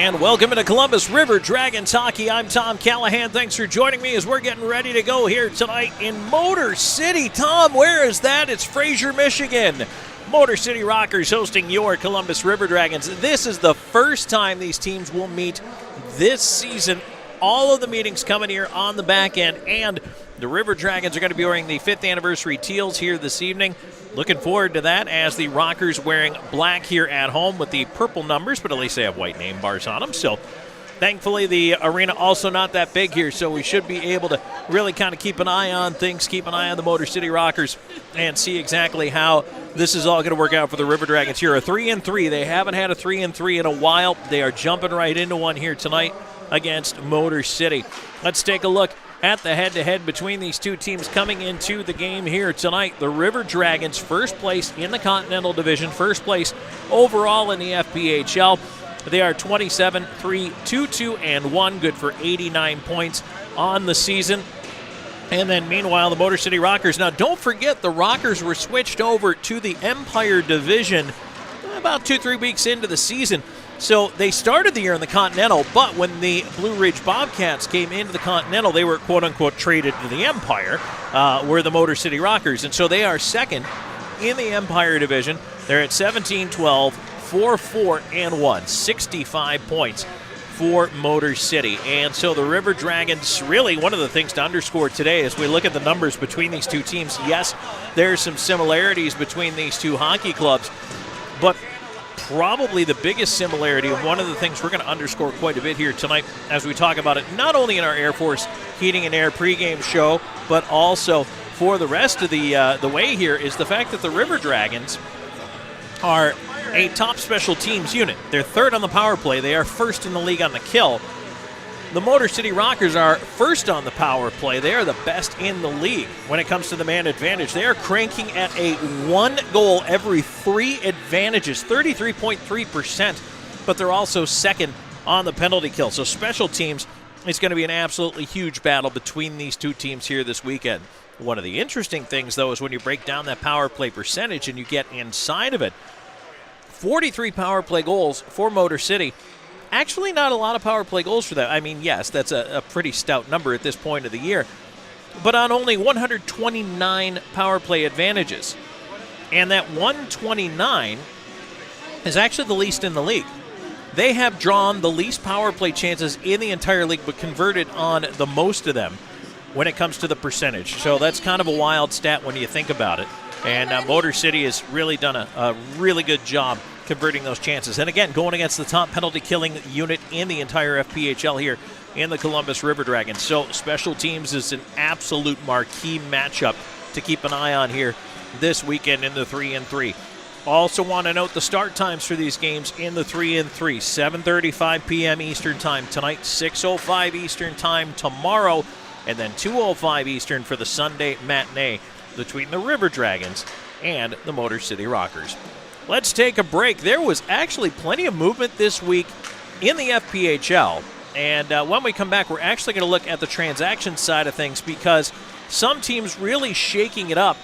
And welcome to Columbus River Dragons Hockey. I'm Tom Callahan. Thanks for joining me as we're getting ready to go here tonight in Motor City. Tom, where is that? It's Fraser, Michigan. Motor City Rockers hosting your Columbus River Dragons. This is the first time these teams will meet this season. All of the meetings coming here on the back end, and the River Dragons are going to be wearing the 5th anniversary teals here this evening. Looking forward to that as the Rockers wearing black here at home with the purple numbers, but at least they have white name bars on them. So thankfully the arena also not that big here, so we should be able to really kind of keep an eye on things, keep an eye on the Motor City Rockers, and see exactly how this is all going to work out for the River Dragons here. A 3-3. They haven't had a 3-3 in a while. They are jumping right into one here tonight against Motor City. Let's take a look at the head-to-head between these two teams coming into the game here tonight. The River Dragons, first place in the Continental Division, first place overall in the FPHL. They are 27-3-2-2-1, good for 89 points on the season. And then meanwhile, the Motor City Rockers. Now, don't forget, the Rockers were switched over to the Empire Division about 2-3 weeks into the season. So they started the year in the Continental, but when the Blue Ridge Bobcats came into the Continental, they were quote-unquote traded to the Empire, were the Motor City Rockers. And so they are second in the Empire Division. They're at 17-12, 4-4-1, 65 points for Motor City. And so the River Dragons, really one of the things to underscore today as we look at the numbers between these two teams. Yes, there's some similarities between these two hockey clubs, but probably the biggest similarity, and one of the things we're going to underscore quite a bit here tonight as we talk about it, not only in our Air Force Heating and Air pregame show, but also for the rest of the way here, is the fact that the River Dragons are a top special teams unit. They're third on the power play. They are first in the league on the kill. The Motor City Rockers are first on the power play. They are the best in the league when it comes to the man advantage. They are cranking at a 1 goal every 3 advantages, 33.3%, but they're also second on the penalty kill. So special teams, it's going to be an absolutely huge battle between these two teams here this weekend. One of the interesting things, though, is when you break down that power play percentage and you get inside of it, 43 power play goals for Motor City. Actually, not a lot of power play goals for them. I mean, yes, that's a pretty stout number at this point of the year, but on only 129 power play advantages. And that 129 is actually the least in the league. They have drawn the least power play chances in the entire league, but converted on the most of them when it comes to the percentage. So that's kind of a wild stat when you think about it. And Motor City has really done a really good job converting those chances. And again, going against the top penalty killing unit in the entire FPHL here in the Columbus River Dragons. So special teams is an absolute marquee matchup to keep an eye on here this weekend in the 3-3. Also want to note the start times for these games in the 3-3. 7:35 p.m. Eastern Time tonight, 6:05 Eastern Time tomorrow, and then 2:05 Eastern for the Sunday matinee between the River Dragons and the Motor City Rockers. Let's take a break. There was actually plenty of movement this week in the FPHL. And when we come back, we're actually going to look at the transaction side of things, because some teams really shaking it up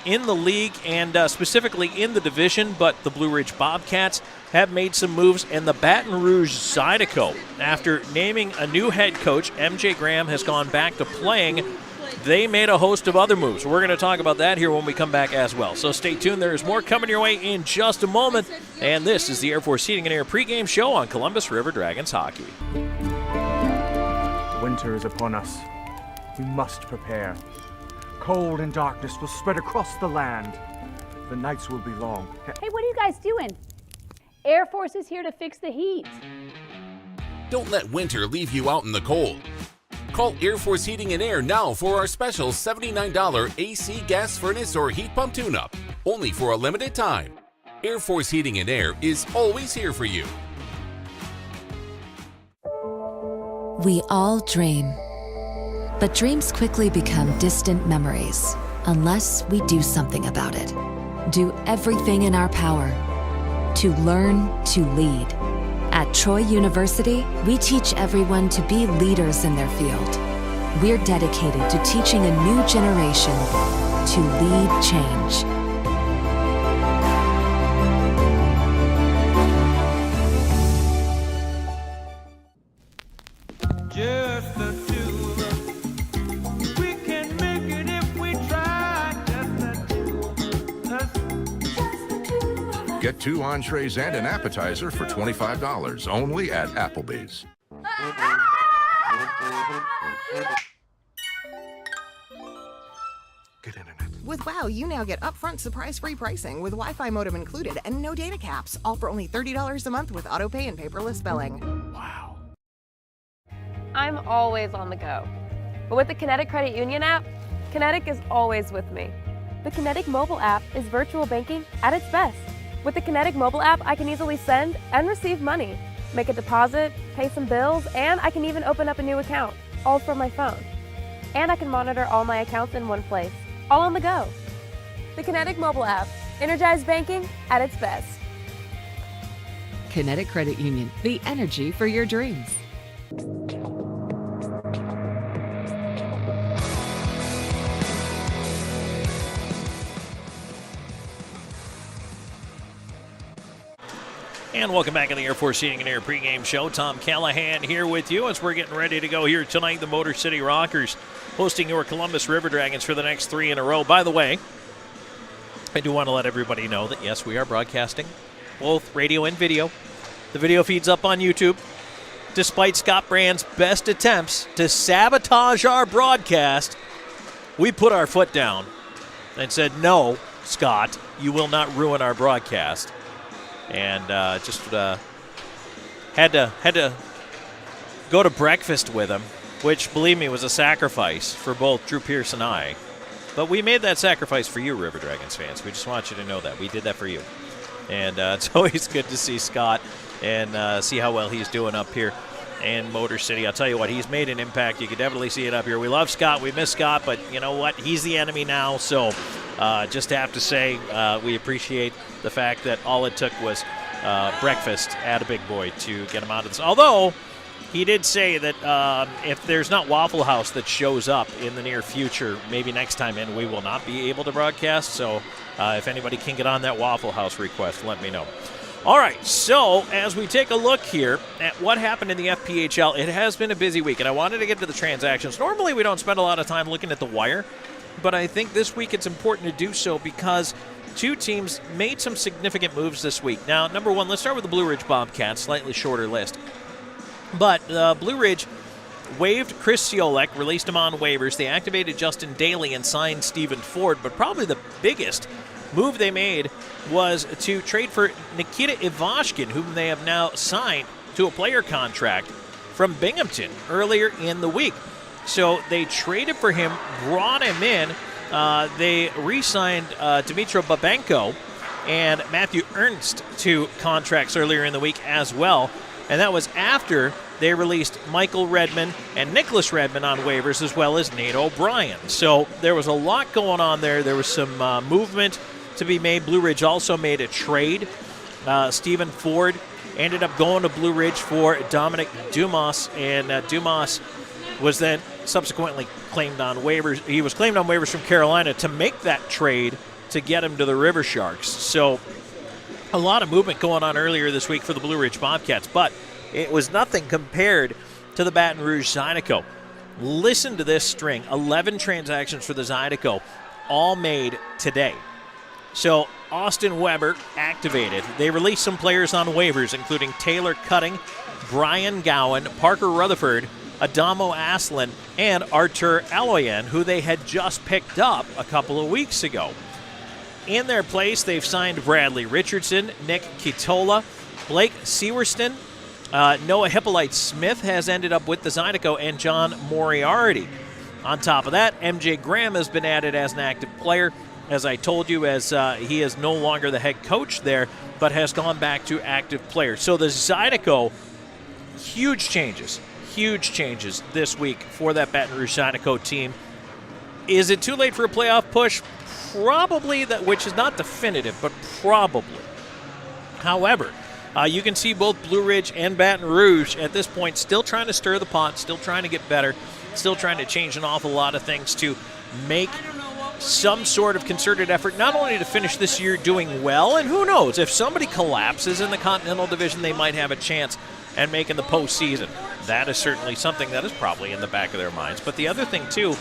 in the league and specifically in the division. But the Blue Ridge Bobcats have made some moves, and the Baton Rouge Zydeco, after naming a new head coach, MJ Graham has gone back to playing. They made a host of other moves. We're going to talk about that here when we come back as well. So stay tuned. There is more coming your way in just a moment. And this is the Air Force Heating and Air pregame show on Columbus River Dragons Hockey. Winter is upon us. We must prepare. Cold and darkness will spread across the land. The nights will be long. Hey, what are you guys doing? Air Force is here to fix the heat. Don't let winter leave you out in the cold. Call Air Force Heating and Air now for our special $79 AC gas furnace or heat pump tune-up, only for a limited time. Air Force Heating and Air is always here for you. We all dream, but dreams quickly become distant memories unless we do something about it. Do everything in our power to learn to lead. At Troy University, we teach everyone to be leaders in their field. We're dedicated to teaching a new generation to lead change. Get 2 entrees and an appetizer for $25 only at Applebee's. Good internet. With WOW, you now get upfront surprise-free pricing with Wi-Fi modem included and no data caps, all for only $30 a month with autopay and paperless billing. Wow. I'm always on the go. But with the Kinetic Credit Union app, Kinetic is always with me. The Kinetic mobile app is virtual banking at its best. With the Kinetic mobile app, I can easily send and receive money, make a deposit, pay some bills, and I can even open up a new account, all from my phone. And I can monitor all my accounts in one place, all on the go. The Kinetic mobile app, energized banking at its best. Kinetic Credit Union, the energy for your dreams. And welcome back on the Air Force Heating and Air pregame show. Tom Callahan here with you as we're getting ready to go here tonight. The Motor City Rockers hosting your Columbus River Dragons for the next 3 in a row. By the way, I do want to let everybody know that, yes, we are broadcasting both radio and video. The video feed's up on YouTube. Despite Scott Brand's best attempts to sabotage our broadcast, we put our foot down and said, no, Scott, you will not ruin our broadcast. And just had to go to breakfast with him, which, believe me, was a sacrifice for both Drew Pierce and I. But we made that sacrifice for you, River Dragons fans. We just want you to know that. We did that for you. And it's always good to see Scott and see how well he's doing up here in Motor City. I'll tell you what, he's made an impact. You can definitely see it up here. We love Scott. We miss Scott. But you know what? He's the enemy now. So just have to say we appreciate the fact that all it took was breakfast at a big boy to get him out of this. Although he did say that if there's not Waffle House that shows up in the near future, maybe next time in, we will not be able to broadcast. So if anybody can get on that Waffle House request, let me know. All right, so as we take a look here at what happened in the FPHL, it has been a busy week, and I wanted to get to the transactions. Normally we don't spend a lot of time looking at the wire, but I think this week it's important to do so because two teams made some significant moves this week. Now, number one, let's start with the Blue Ridge Bobcats, slightly shorter list. But Blue Ridge waived Chris Ciolek, released him on waivers. They activated Justin Daly and signed Stephen Ford, but probably the biggest move they made was to trade for Nikita Ivashkin, whom they have now signed to a player contract from Binghamton earlier in the week. So they traded for him, brought him in. They re-signed Dmitro Babenko and Matthew Ernst to contracts earlier in the week as well. And that was after they released Michael Redman and Nicholas Redman on waivers, as well as Nate O'Brien. So there was a lot going on there. There was some movement to be made. Blue Ridge also made a trade. Stephen Ford ended up going to Blue Ridge for Dominic Dumas, and Dumas was then subsequently claimed on waivers. He was claimed on waivers from Carolina to make that trade to get him to the River Sharks. So a lot of movement going on earlier this week for the Blue Ridge Bobcats, but it was nothing compared to the Baton Rouge Zydeco. Listen to this string. 11 transactions for the Zydeco, all made today. So Austin Weber activated. They released some players on waivers, including Taylor Cutting, Brian Gowan, Parker Rutherford, Adamo Aslan, and Artur Aloyan, who they had just picked up a couple of weeks ago. In their place, they've signed Bradley Richardson, Nick Kitola, Blake Sewerston, Noah Hippolyte-Smith has ended up with the Zydeco, and John Moriarty. On top of that, MJ Graham has been added as an active player, as I told you, as he is no longer the head coach there, but has gone back to active player. So the Zydeco, huge changes this week for that Baton Rouge Zydeco team. Is it too late for a playoff push? Probably, that, which is not definitive, but probably. However, you can see both Blue Ridge and Baton Rouge at this point still trying to stir the pot, still trying to get better, still trying to change an awful lot of things to make some sort of concerted effort, not only to finish this year doing well, and who knows, if somebody collapses in the Continental Division, they might have a chance at making the postseason. That is certainly something that is probably in the back of their minds. But the other thing, too,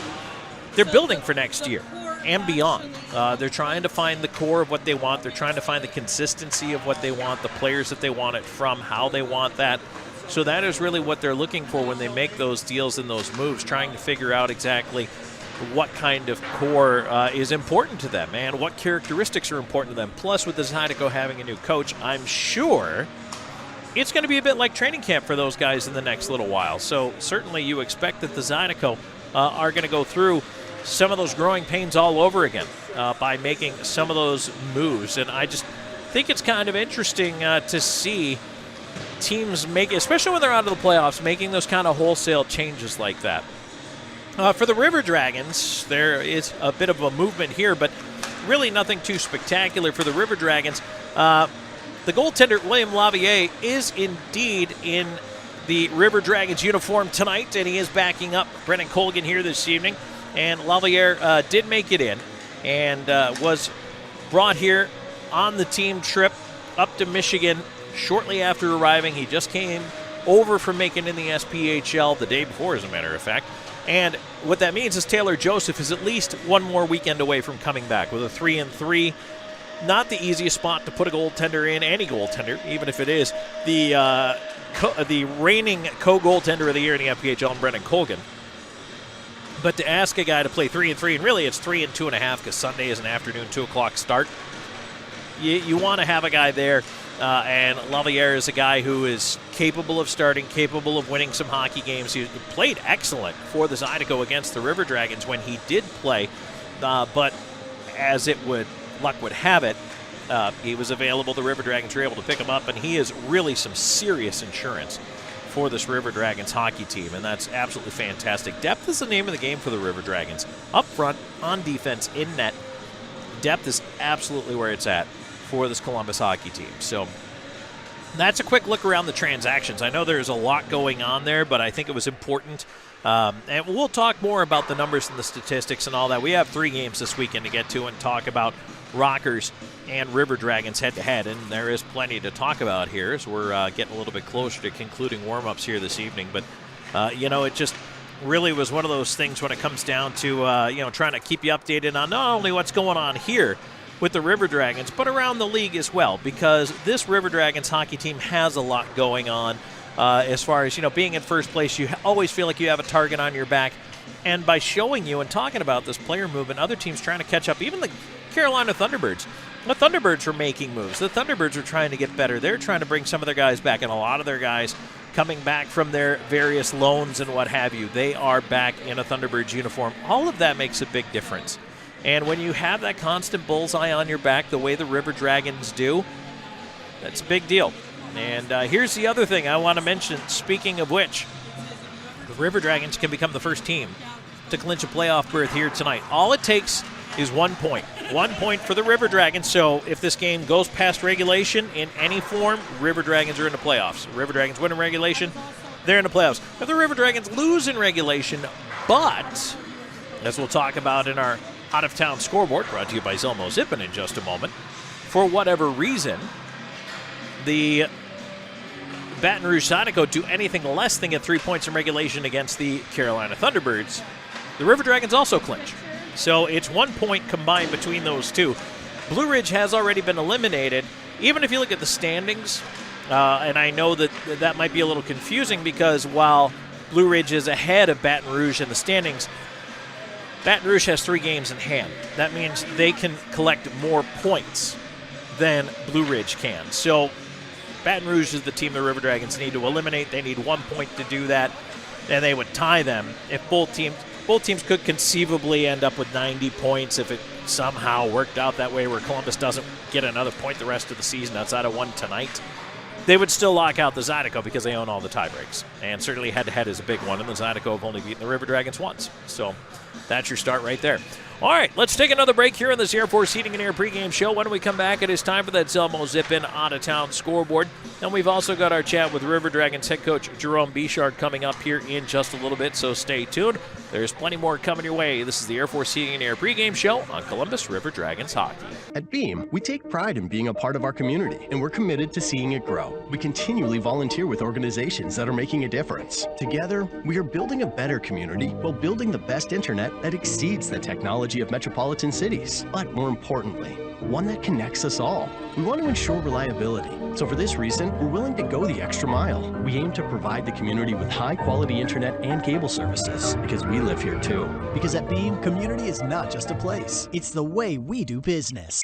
they're building for next year. and beyond. They're trying to find the core of what they want. They're trying to find the consistency of what they want, the players that they want it from, how they want that. So that is really what they're looking for when they make those deals and those moves, trying to figure out exactly what kind of core is important to them and what characteristics are important to them. Plus, with the Zydeco having a new coach, I'm sure it's going to be a bit like training camp for those guys in the next little while. So certainly you expect that the Zydeco are going to go through some of those growing pains all over again by making some of those moves. And I just think it's kind of interesting to see teams make, especially when they're out of the playoffs, making those kind of wholesale changes like that. For the River Dragons, there is a bit of a movement here, but really nothing too spectacular for the River Dragons. The goaltender, William Lavier, is indeed in the River Dragons uniform tonight, and he is backing up Brennan Colgan here this evening. And Lavier did make it in and was brought here on the team trip up to Michigan shortly after arriving. He just came over from making in the SPHL the day before, as a matter of fact. And what that means is Taylor Joseph is at least one more weekend away from coming back with a 3-3. Not the easiest spot to put a goaltender in, any goaltender, even if it is the reigning co-goaltender of the year in the FPHL, Brennan Colgan. But to ask a guy to play 3-3, and really it's 3 and 2.5 because Sunday is an afternoon 2 o'clock start, you want to have a guy there. And Lavier is a guy who is capable of starting, capable of winning some hockey games. He played excellent for the Zydeco against the River Dragons when he did play, but as luck would have it, he was available. The River Dragons were able to pick him up, and he is really some serious insurance for this River Dragons hockey team, and that's absolutely fantastic. Depth is the name of the game for the River Dragons. Up front, on defense, in net, depth is absolutely where it's at for this Columbus hockey team. So that's a quick look around the transactions. I know there's a lot going on there, but I think it was important. And we'll talk more about the numbers and the statistics and all that. We have 3 games this weekend to get to and talk about Rockers and River Dragons head-to-head, and there is plenty to talk about here as we're getting a little bit closer to concluding warm-ups here this evening. But, it just really was one of those things when it comes down to, trying to keep you updated on not only what's going on here with the River Dragons, but around the league as well, because this River Dragons hockey team has a lot going on as far as, being in first place. You always feel like you have a target on your back, and by showing you and talking about this player movement, other teams trying to catch up, even the Carolina Thunderbirds. The Thunderbirds are making moves. The Thunderbirds are trying to get better. They're trying to bring some of their guys back, and a lot of their guys coming back from their various loans and what have you. They are back in a Thunderbirds uniform. All of that makes a big difference. And when you have that constant bullseye on your back the way the River Dragons do, that's a big deal. And here's the other thing I want to mention, speaking of which, the River Dragons can become the first team to clinch a playoff berth here tonight. All it takes is 1 point. 1 point for the River Dragons. So if this game goes past regulation in any form, River Dragons are in the playoffs. The River Dragons win in regulation, they're in the playoffs. If the River Dragons lose in regulation, but, as we'll talk about in our out-of-town scoreboard, brought to you by Zelmo Zippin in just a moment, for whatever reason, the Baton Rouge Zydeco do anything less than get 3 points in regulation against the Carolina Thunderbirds, the River Dragons also clinch. So it's 1 point combined between those two. Blue Ridge has already been eliminated. Even if you look at the standings, and I know that might be a little confusing because while Blue Ridge is ahead of Baton Rouge in the standings, Baton Rouge has 3 games in hand. That means they can collect more points than Blue Ridge can. So Baton Rouge is the team the River Dragons need to eliminate. They need 1 point to do that, and they would tie them if both teams could conceivably end up with 90 points if it somehow worked out that way where Columbus doesn't get another point the rest of the season outside of one tonight. They would still lock out the Zydeco because they own all the tiebreaks. And certainly head-to-head is a big one, and the Zydeco have only beaten the River Dragons once. So that's your start right there. All right, let's take another break here on this Air Force Heating and Air pregame show. When we come back, it is time for that Zelmo Zip-In out-of-town scoreboard. And we've also got our chat with River Dragons head coach Jerome Bichard coming up here in just a little bit, so stay tuned. There's plenty more coming your way. This is the Air Force Heating and Air pregame show on Columbus River Dragons hockey. At Beam, we take pride in being a part of our community, and we're committed to seeing it grow. We continually volunteer with organizations that are making a difference. Together, we are building a better community while building the best internet that exceeds the technology technology of metropolitan cities, but more importantly, one that connects us all. We want to ensure reliability. So for this reason, we're willing to go the extra mile. We aim to provide the community with high-quality internet and cable services because we live here too. Because at Beam, community is not just a place. It's the way we do business.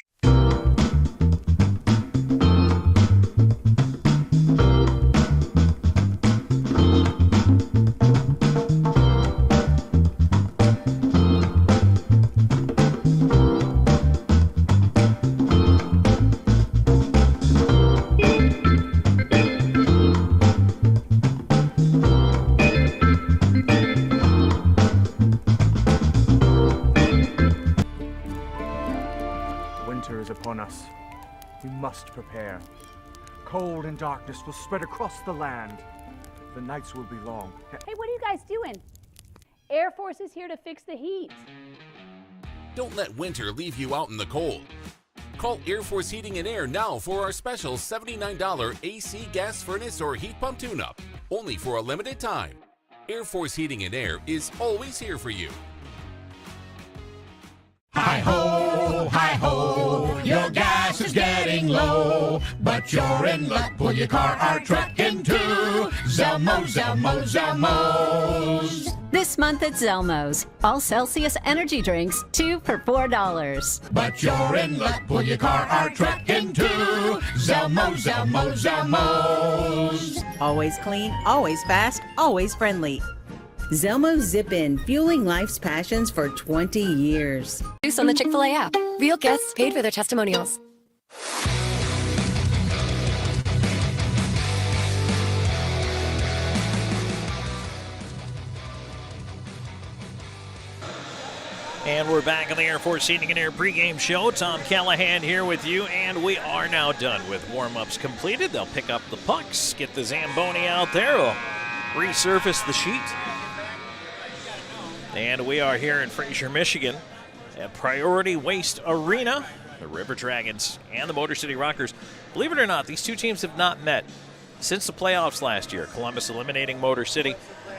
Winter is upon us. We must prepare. Cold and darkness will spread across the land. The nights will be long. Hey, what are you guys doing? Air Force is here to fix the heat. Don't let winter leave you out in the cold. Call Air Force Heating and Air now for our special $79 AC gas furnace or heat pump tune-up, only for a limited time. Air Force Heating and Air is always here for you. Hi-ho, your gas is getting low, but you're in luck. Pull your car or truck into Zelmo's. This month at Zelmo's, all Celsius energy drinks, 2 for $4. But you're in luck. Pull your car or truck into Zelmo's. Always clean, always fast, always friendly. Zelmo's Zip-In, fueling life's passions for 20 years. On the Chick-fil-A app. Real guests paid for their testimonials. And we're back on the Air Force Heating and Air pregame show. Tom Callahan here with you, and we are now done with warm-ups completed. They'll pick up the pucks, get the Zamboni out there, we'll resurface the sheet. And we are here in Fraser, Michigan at Priority Waste Arena. The River Dragons and the Motor City Rockers. Believe it or not, these two teams have not met since the playoffs last year. Columbus eliminating Motor City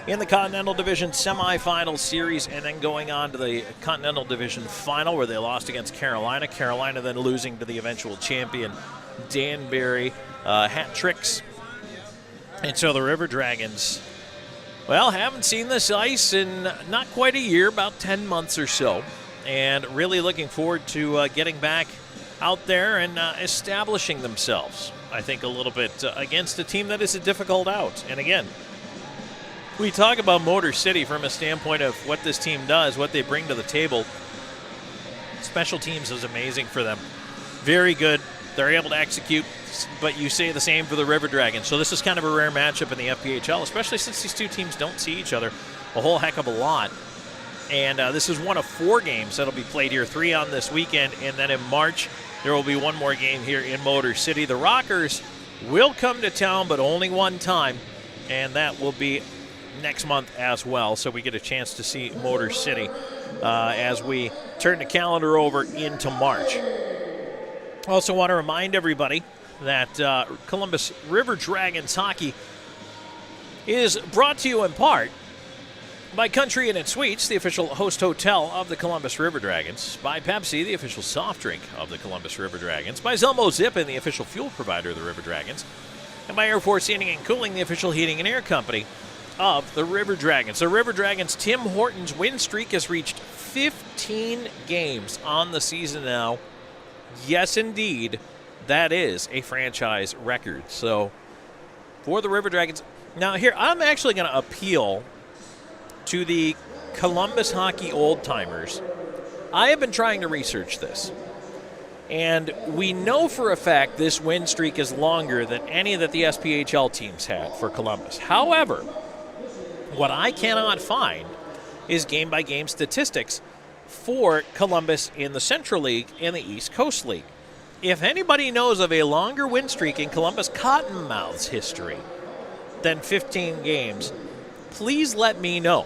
in the Continental Division semifinal series and then going on to the Continental Division final where they lost against Carolina. Carolina then losing to the eventual champion Danbury. Hat tricks. And so the River Dragons, well, haven't seen this ice in not quite a year, about 10 months or so. And really looking forward to getting back out there and establishing themselves, I think, a little bit against a team that is a difficult out. And again, we talk about Motor City from a standpoint of what this team does, what they bring to the table. Special teams is amazing for them. Very good. They're able to execute, but you say the same for the River Dragons. So this is kind of a rare matchup in the FPHL, especially since these two teams don't see each other a whole heck of a lot. And this is one of 4 games that'll be played here, 3 on this weekend, and then in March there will be one more game here in Motor City. The Rockers will come to town, but only one time, and that will be next month as well. So we get a chance to see Motor City as we turn the calendar over into March. Also want to remind everybody that Columbus River Dragons hockey is brought to you in part by Country Inn & Suites, the official host hotel of the Columbus River Dragons, by Pepsi, the official soft drink of the Columbus River Dragons, by Zelmo Zip-In, the official fuel provider of the River Dragons, and by Air Force Heating and Cooling, the official heating and air company of the River Dragons. The River Dragons' Tim Hortons win streak has reached 15 games on the season now. Yes, indeed, that is a franchise record. So, for the River Dragons, now here, I'm actually going to appeal to the Columbus hockey old-timers. I have been trying to research this, and we know for a fact this win streak is longer than any that the SPHL teams had for Columbus. However, what I cannot find is game-by-game statistics for Columbus in the Central League and the East Coast League. If anybody knows of a longer win streak in Columbus Cottonmouth's history than 15 games, please let me know.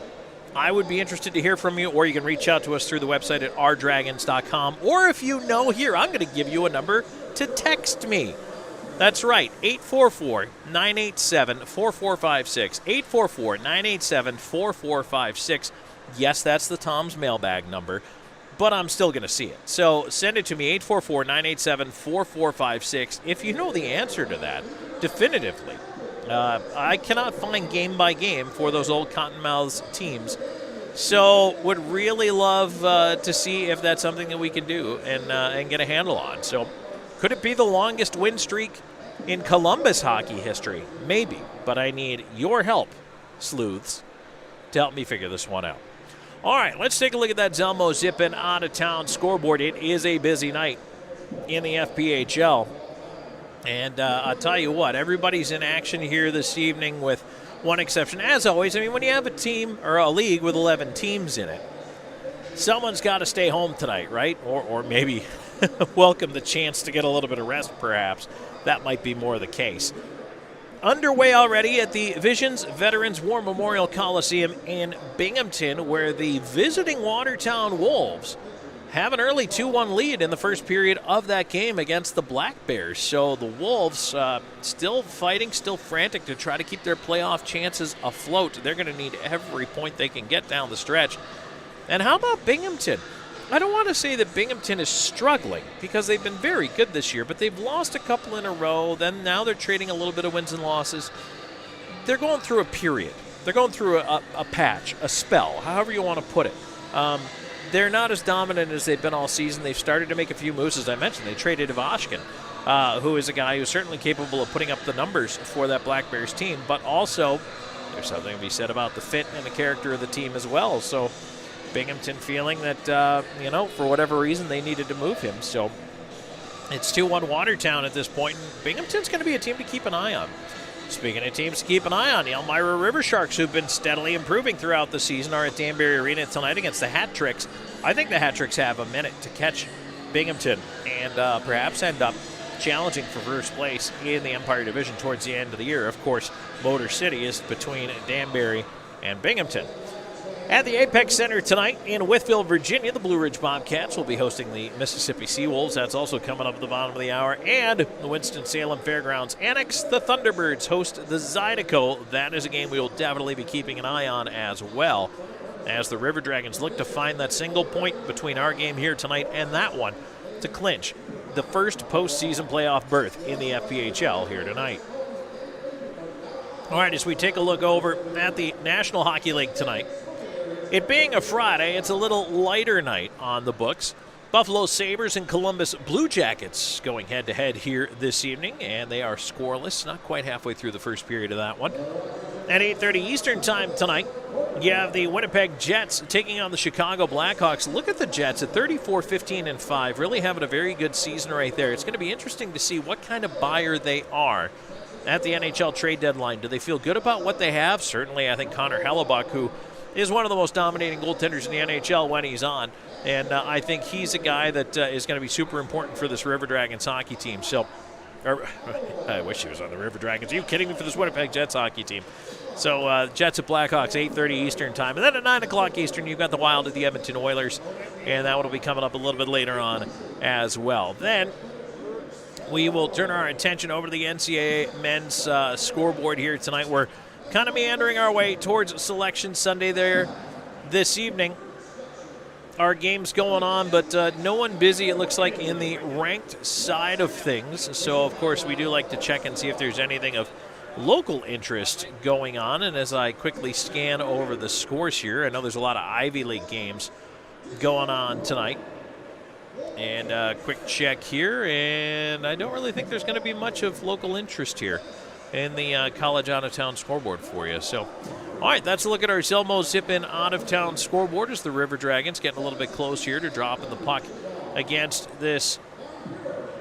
I would be interested to hear from you, or you can reach out to us through the website at rdragons.com. Or if you know here, I'm going to give you a number to text me. That's right, 844-987-4456. 844-987-4456. Yes, that's the Tom's mailbag number. but I'm still going to see it. So send it to me, 844-987-4456. If you know the answer to that definitively. I cannot find game by game for those old Cottonmouths teams. So would really love to see if that's something that we can do and get a handle on. So could it be the longest win streak in Columbus hockey history? Maybe, but I need your help, sleuths, to help me figure this one out. All right, let's take a look at that Zelmo Zippin out-of-town scoreboard. It is a busy night in the FPHL. And I'll tell you what, everybody's in action here this evening with one exception. As always, I mean, when you have a team or a league with 11 teams in it, someone's got to stay home tonight, right? Or maybe welcome the chance to get a little bit of rest, perhaps. That might be more the case. Underway already at the Visions Veterans War Memorial Coliseum in Binghamton, where the visiting Watertown Wolves have an early 2-1 lead in the first period of that game against the Black Bears. So the Wolves still fighting, still frantic to try to keep their playoff chances afloat. They're going to need every point they can get down the stretch. And how about Binghamton? I don't want to say that Binghamton is struggling because they've been very good this year, but they've lost a couple in a row. Then now they're trading a little bit of wins and losses. They're going through a period. They're going through a patch, a spell, however you want to put it. They're not as dominant as they've been all season. They've started to make a few moves, as I mentioned. They traded Ivashkin, who is a guy who's certainly capable of putting up the numbers for that Black Bears team, but also there's something to be said about the fit and the character of the team as well. So Binghamton feeling that, for whatever reason, they needed to move him. So it's 2-1 Watertown at this point, and Binghamton's going to be a team to keep an eye on. Speaking of teams to keep an eye on, the Elmira River Sharks, who've been steadily improving throughout the season, are at Danbury Arena tonight against the Hat Tricks. I think the Hat Tricks have a minute to catch Binghamton and perhaps end up challenging for first place in the Empire Division towards the end of the year. Of course, Motor City is between Danbury and Binghamton. At the Apex Center tonight in Wytheville, Virginia, the Blue Ridge Bobcats will be hosting the Mississippi Seawolves. That's also coming up at the bottom of the hour. And the Winston-Salem Fairgrounds Annex, the Thunderbirds host the Zydeco. That is a game we will definitely be keeping an eye on as well, as the River Dragons look to find that single point between our game here tonight and that one to clinch the first postseason playoff berth in the FPHL here tonight. All right, as we take a look over at the National Hockey League tonight, it being a Friday, it's a little lighter night on the books. Buffalo Sabres and Columbus Blue Jackets going head-to-head here this evening, and they are scoreless, not quite halfway through the first period of that one. At 8:30 Eastern Time tonight, you have the Winnipeg Jets taking on the Chicago Blackhawks. Look at the Jets at 34-15-5, really having a very good season right there. It's going to be interesting to see what kind of buyer they are at the NHL trade deadline. Do they feel good about what they have? Certainly, I think Connor Hellebuck, who is one of the most dominating goaltenders in the NHL when he's on. And I think he's a guy that is going to be super important for this River Dragons hockey team. So, I wish he was on the River Dragons. Are you kidding me, for this Winnipeg Jets hockey team? So, Jets at Blackhawks, 8:30 Eastern Time. And then at 9 o'clock Eastern, you've got the Wild at the Edmonton Oilers. And that one will be coming up a little bit later on as well. Then we will turn our attention over to the NCAA men's scoreboard here tonight. We're kind of meandering our way towards Selection Sunday there this evening. Our game's going on, but no one busy, it looks like, in the ranked side of things. So, of course, we do like to check and see if there's anything of local interest going on. And as I quickly scan over the scores here, I know there's a lot of Ivy League games going on tonight. And a quick check here, and I don't really think there's going to be much of local interest here in the college out-of-town scoreboard for you. So, all right, that's a look at our Zelmo Zippin out-of-town scoreboard as the River Dragons getting a little bit close here to dropping the puck against this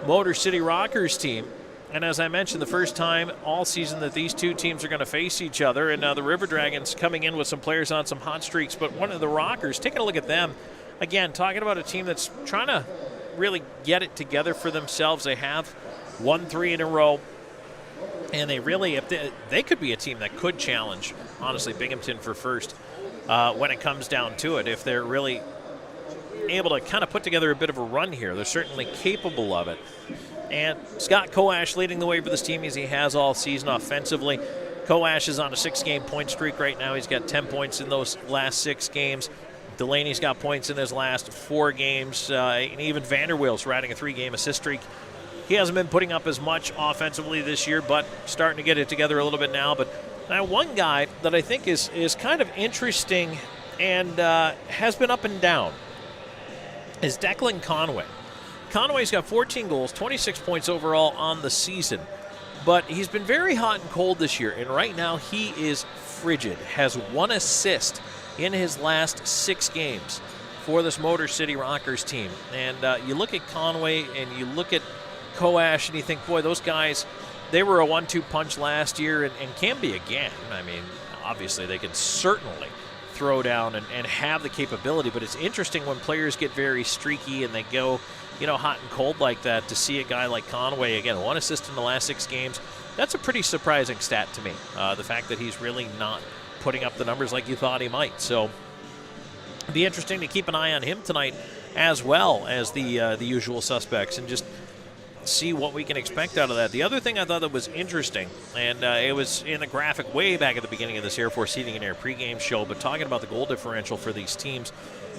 Motor City Rockers team. And as I mentioned, the first time all season that these two teams are going to face each other, and the River Dragons coming in with some players on some hot streaks, but one of the Rockers, taking a look at them, again, talking about a team that's trying to really get it together for themselves. They have won 3 in a row. And they really, if they could be a team that could challenge, honestly, Binghamton for first when it comes down to it. If they're really able to kind of put together a bit of a run here, they're certainly capable of it. And Scott Koash leading the way for this team as he has all season offensively. Koash is on a 6-game point streak right now. He's got 10 points in those last 6 games. Delaney's got points in his last 4 games, and even Vanderweel's riding a 3-game assist streak. He hasn't been putting up as much offensively this year, but starting to get it together a little bit now. But one guy that I think is kind of interesting and has been up and down is Declan Conway. Conway's got 14 goals, 26 points overall on the season. But he's been very hot and cold this year, and right now he is frigid. Has 1 assist in his last 6 games for this Motor City Rockers team. And you look at Conway and you look at Koash and you think, boy, those guys, they were a 1-2 punch last year and can be again. I mean, obviously they can certainly throw down and have the capability, but it's interesting when players get very streaky and they go, hot and cold like that, to see a guy like Conway, again, 1 assist in the last 6 games. That's a pretty surprising stat to me, the fact that he's really not putting up the numbers like you thought he might. So it'd be interesting to keep an eye on him tonight as well as the usual suspects and just see what we can expect out of that. The other thing I thought that was interesting, and it was in a graphic way back at the beginning of this Air Force Heating and Air pregame show, but talking about the goal differential for these teams,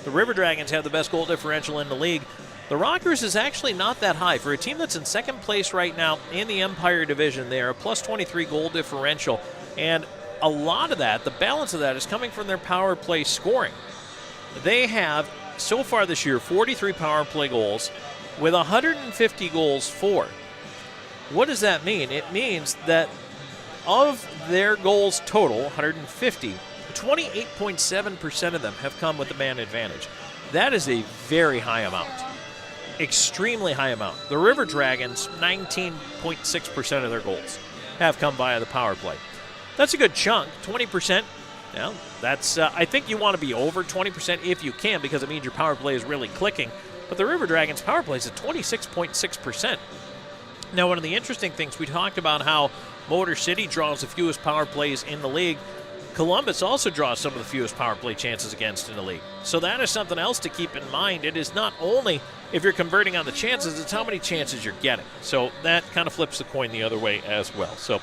the River Dragons have the best goal differential in the league. The Rockers is actually not that high. For a team that's in second place right now in the Empire Division, they are a plus 23 goal differential, and a lot of that, the balance of that, is coming from their power play scoring. They have, so far this year, 43 power play goals with 150 goals for. What does that mean? It means that of their goals total, 150, 28.7% of them have come with the man advantage. That is a very high amount. Extremely high amount. The River Dragons, 19.6% of their goals have come via the power play. That's a good chunk, 20%. Now, that's I think you want to be over 20% if you can, because it means your power play is really clicking. But the River Dragons power play is at 26.6%. Now, one of the interesting things, we talked about how Motor City draws the fewest power plays in the league. Columbus also draws some of the fewest power play chances against in the league. So that is something else to keep in mind. It is not only if you're converting on the chances, it's how many chances you're getting. So that kind of flips the coin the other way as well. So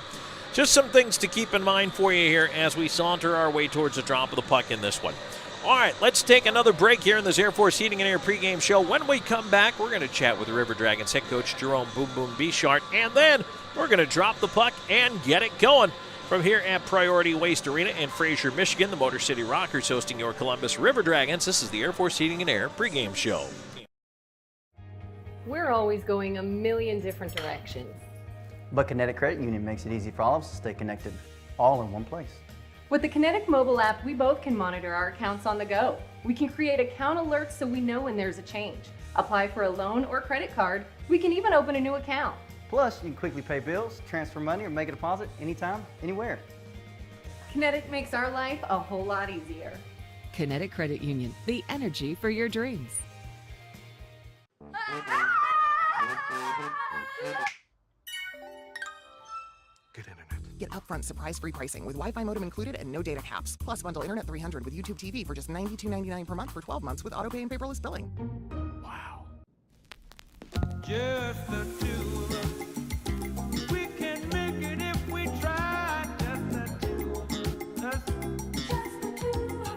just some things to keep in mind for you here as we saunter our way towards the drop of the puck in this one. All right, let's take another break here in this Air Force Heating and Air pregame show. When we come back, we're going to chat with the River Dragons head coach Jerome Boom Boom Bichart, and then we're going to drop the puck and get it going. From here at Priority Waste Arena in Fraser, Michigan, the Motor City Rockers hosting your Columbus River Dragons. This is the Air Force Heating and Air pregame show. We're always going a million different directions. But Kinetic Credit Union makes it easy for all of us to stay connected, all in one place. With the Kinetic mobile app, we both can monitor our accounts on the go. We can create account alerts so we know when there's a change. Apply for a loan or credit card. We can even open a new account. Plus, you can quickly pay bills, transfer money, or make a deposit anytime, anywhere. Kinetic makes our life a whole lot easier. Kinetic Credit Union, the energy for your dreams. Get upfront surprise-free pricing with Wi-Fi modem included and no data caps. Plus, bundle Internet 300 with YouTube TV for just $92.99 per month for 12 months with autopay and paperless billing. Wow. Just the two of us. We can make it if we try. Just the two of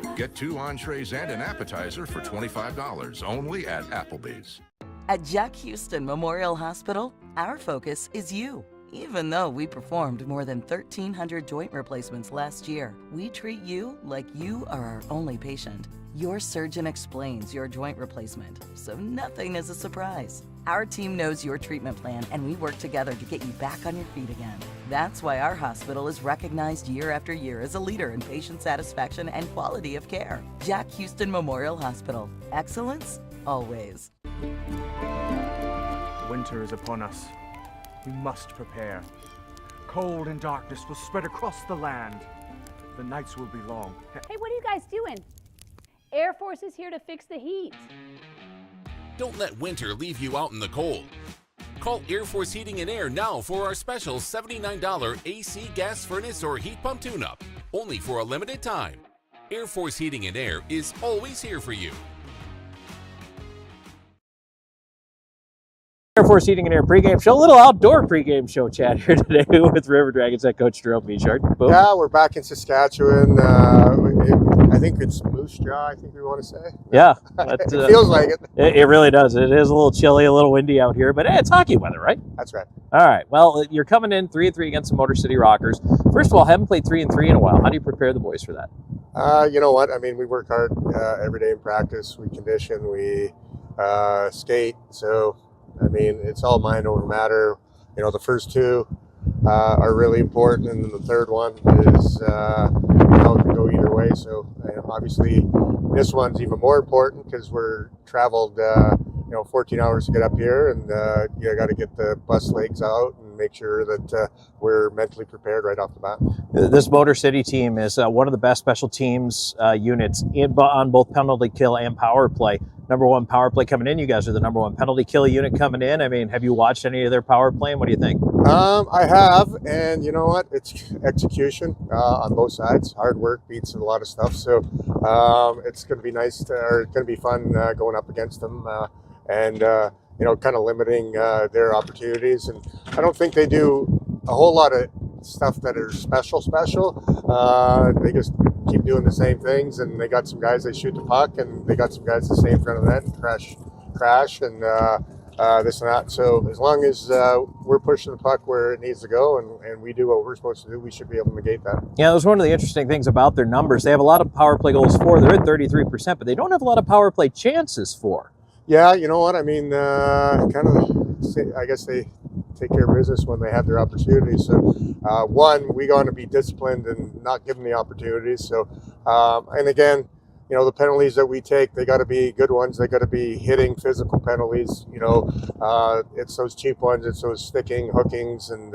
us. Get 2 entrees and an appetizer for $25 only at Applebee's. At Jack Houston Memorial Hospital, our focus is you. Even though we performed more than 1,300 joint replacements last year, we treat you like you are our only patient. Your surgeon explains your joint replacement, so nothing is a surprise. Our team knows your treatment plan, and we work together to get you back on your feet again. That's why our hospital is recognized year after year as a leader in patient satisfaction and quality of care. Jack Houston Memorial Hospital. Excellence, always. Winter is upon us. We must prepare. Cold and darkness will spread across the land. The nights will be long. Hey, what are you guys doing? Air Force is here to fix the heat. Don't let winter leave you out in the cold. Call Air Force Heating and Air now for our special $79 AC gas furnace or heat pump tune-up, only for a limited time. Air Force Heating and Air is always here for you. Air Force Heating and Air pregame show, a little outdoor pregame show chat here today with River Dragons head coach Jerome Bichart. Yeah, we're back in Saskatchewan I think it's Moose Jaw, I think we want to say. Yeah. It feels like it. It really does. It is a little chilly, a little windy out here, but hey, it's hockey weather, right? That's right. All right. Well, you're coming in 3-3 against the Motor City Rockers. First of all, haven't played 3-3 in a while. How do you prepare the boys for that? You know what? I mean, we work hard every day in practice. We condition, we skate. So, I mean, it's all mind over matter. You know, the first two are really important, and then the third one is, it can go either way. So, obviously, this one's even more important because we're traveled, 14 hours to get up here, and you got to get the bus legs out and make sure that we're mentally prepared right off the bat. This Motor City team is one of the best special teams units on both penalty kill and power play. Number one power play coming in. You guys are the number one penalty kill unit coming in. I mean, have you watched any of their power play, and what do you think? I have, and you know what? It's execution on both sides. Hard work beats a lot of stuff. So it's going to be nice, or going to be fun going up against them, and kind of limiting their opportunities. And I don't think they do a whole lot of stuff that are special. They just keep doing the same things, and they got some guys they shoot the puck, and they got some guys that stay in front of that and crash and this and that. So as long as we're pushing the puck where it needs to go, and we do what we're supposed to do, we should be able to negate that. Yeah, that was one of the interesting things about their numbers. They have a lot of power play goals for. They're at 33%, but they don't have a lot of power play chances for. Yeah, you know what? I mean, I guess they take care of business when they have their opportunities. So, we got to be disciplined and not give them the opportunities. So, and again, the penalties that we take, they got to be good ones. They got to be hitting physical penalties. It's those cheap ones. It's those sticking, hookings, and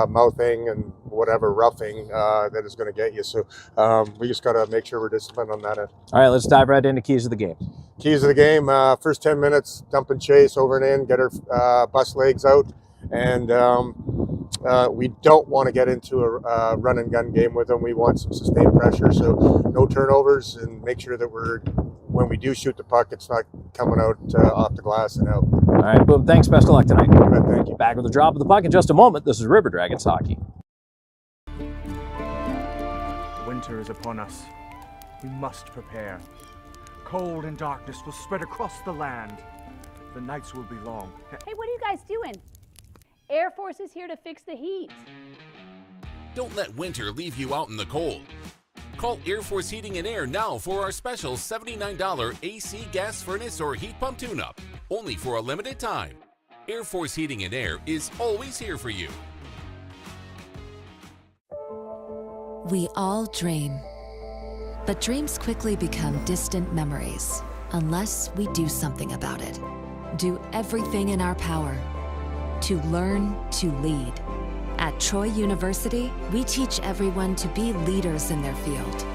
mouthing and whatever roughing that is going to get you. So we just got to make sure we're disciplined on that end. All right, let's dive right into keys of the game. Keys of the game, first 10 minutes, dump and chase over and in, get our bus legs out. And we don't want to get into a run and gun game with them. We want some sustained pressure, so no turnovers, and make sure that when we do shoot the puck, it's not coming out off the glass and out. All right, boom. Thanks. Best of luck tonight. Thank you. Back with the drop of the puck in just a moment. This is River Dragons Hockey. Winter is upon us. We must prepare. Cold and darkness will spread across the land. The nights will be long. Hey, what are you guys doing? Air Force is here to fix the heat. Don't let winter leave you out in the cold. Call Air Force Heating and Air now for our special $79 AC gas furnace or heat pump tune-up, only for a limited time. Air Force Heating and Air is always here for you. We all dream, but dreams quickly become distant memories unless we do something about it. Do everything in our power to learn to lead. At Troy University, we teach everyone to be leaders in their field.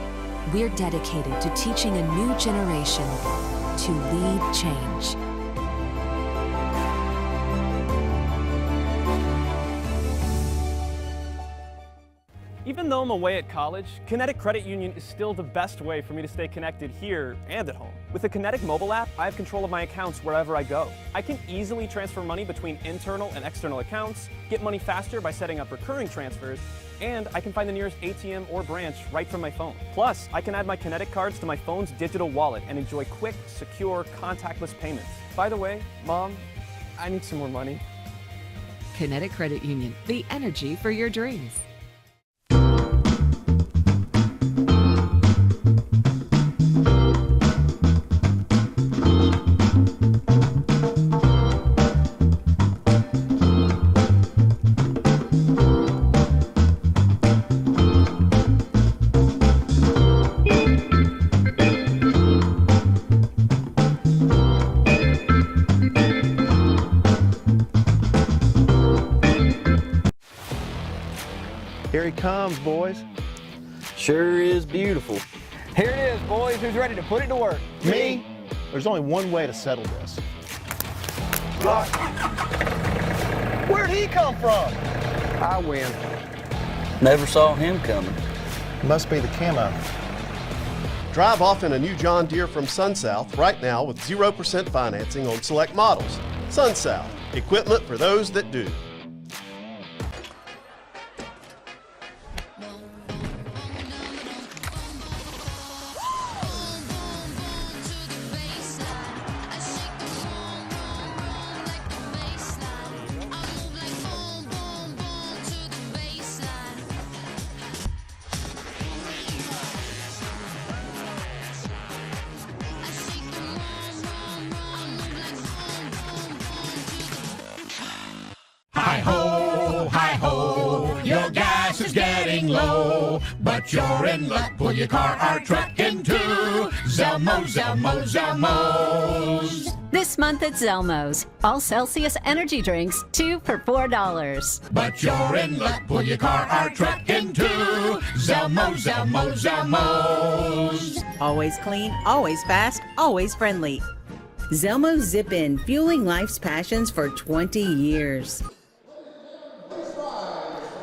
We're dedicated to teaching a new generation to lead change. Even though I'm away at college, Kinetic Credit Union is still the best way for me to stay connected here and at home. With the Kinetic mobile app, I have control of my accounts wherever I go. I can easily transfer money between internal and external accounts, get money faster by setting up recurring transfers, and I can find the nearest ATM or branch right from my phone. Plus, I can add my Kinetic cards to my phone's digital wallet and enjoy quick, secure, contactless payments. By the way, Mom, I need some more money. Kinetic Credit Union, the energy for your dreams. Here he comes, boys. Sure is beautiful. Here it is, boys. Who's ready to put it to work? Me? There's only one way to settle this. Where'd he come from? I win. Never saw him coming. Must be the camo. Drive off in a new John Deere from SunSouth right now with 0% financing on select models. SunSouth, equipment for those that do. go. But you're in luck, pull your car or truck into Zelmo's, Zelmo's, Zelmo's. This month at Zelmo's, all Celsius energy drinks, 2 for $4. But you're in luck, pull your car or truck into Zelmo's, Zelmo's, Zelmo's. Always clean, always fast, always friendly. Zelmo Zip-In, fueling life's passions for 20 years.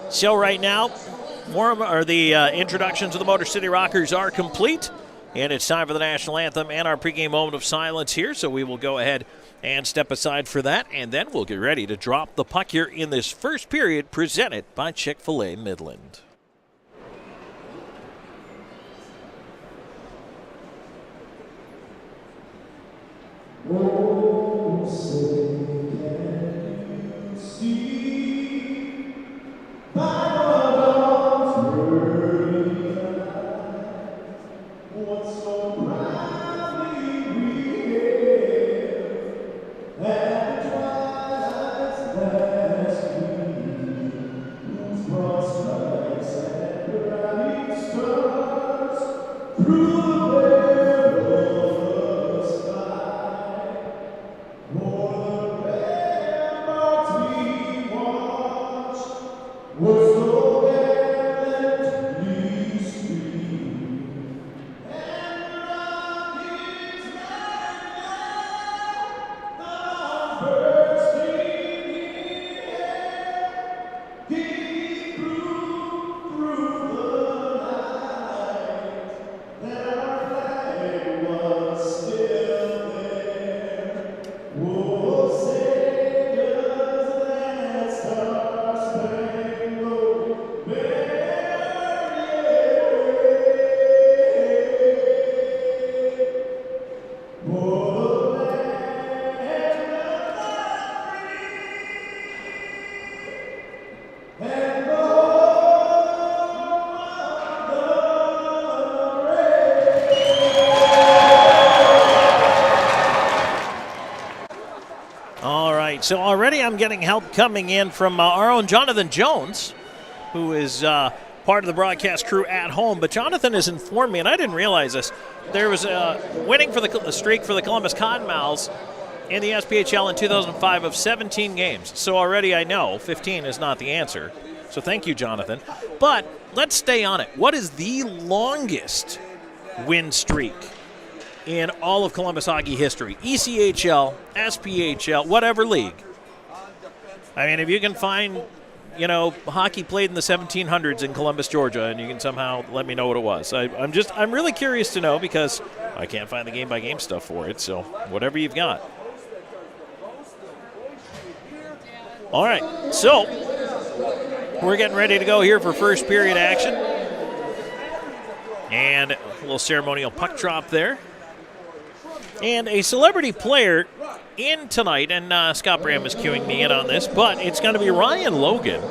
So right now, the introductions of the Motor City Rockers are complete, and it's time for the national anthem and our pregame moment of silence here. So we will go ahead and step aside for that, and then we'll get ready to drop the puck here in this first period, presented by Chick-fil-A Midland. So already I'm getting help coming in from our own Jonathan Jones, who is part of the broadcast crew at home. But Jonathan has informed me, and I didn't realize this, there was a winning for the streak for the Columbus Cottonmouths in the SPHL in 2005 of 17 games. So already I know 15 is not the answer. So thank you, Jonathan. But let's stay on it. What is the longest win streak in all of Columbus hockey history? ECHL, SPHL, whatever league. I mean, if you can find, hockey played in the 1700s in Columbus, Georgia, and you can somehow let me know what it was. I'm really curious to know, because I can't find the game-by-game stuff for it, so whatever you've got. All right, so we're getting ready to go here for first period action. And a little ceremonial puck drop there. And a celebrity player in tonight, and Scott Bram is cueing me in on this, but it's going to be Ryan Logan.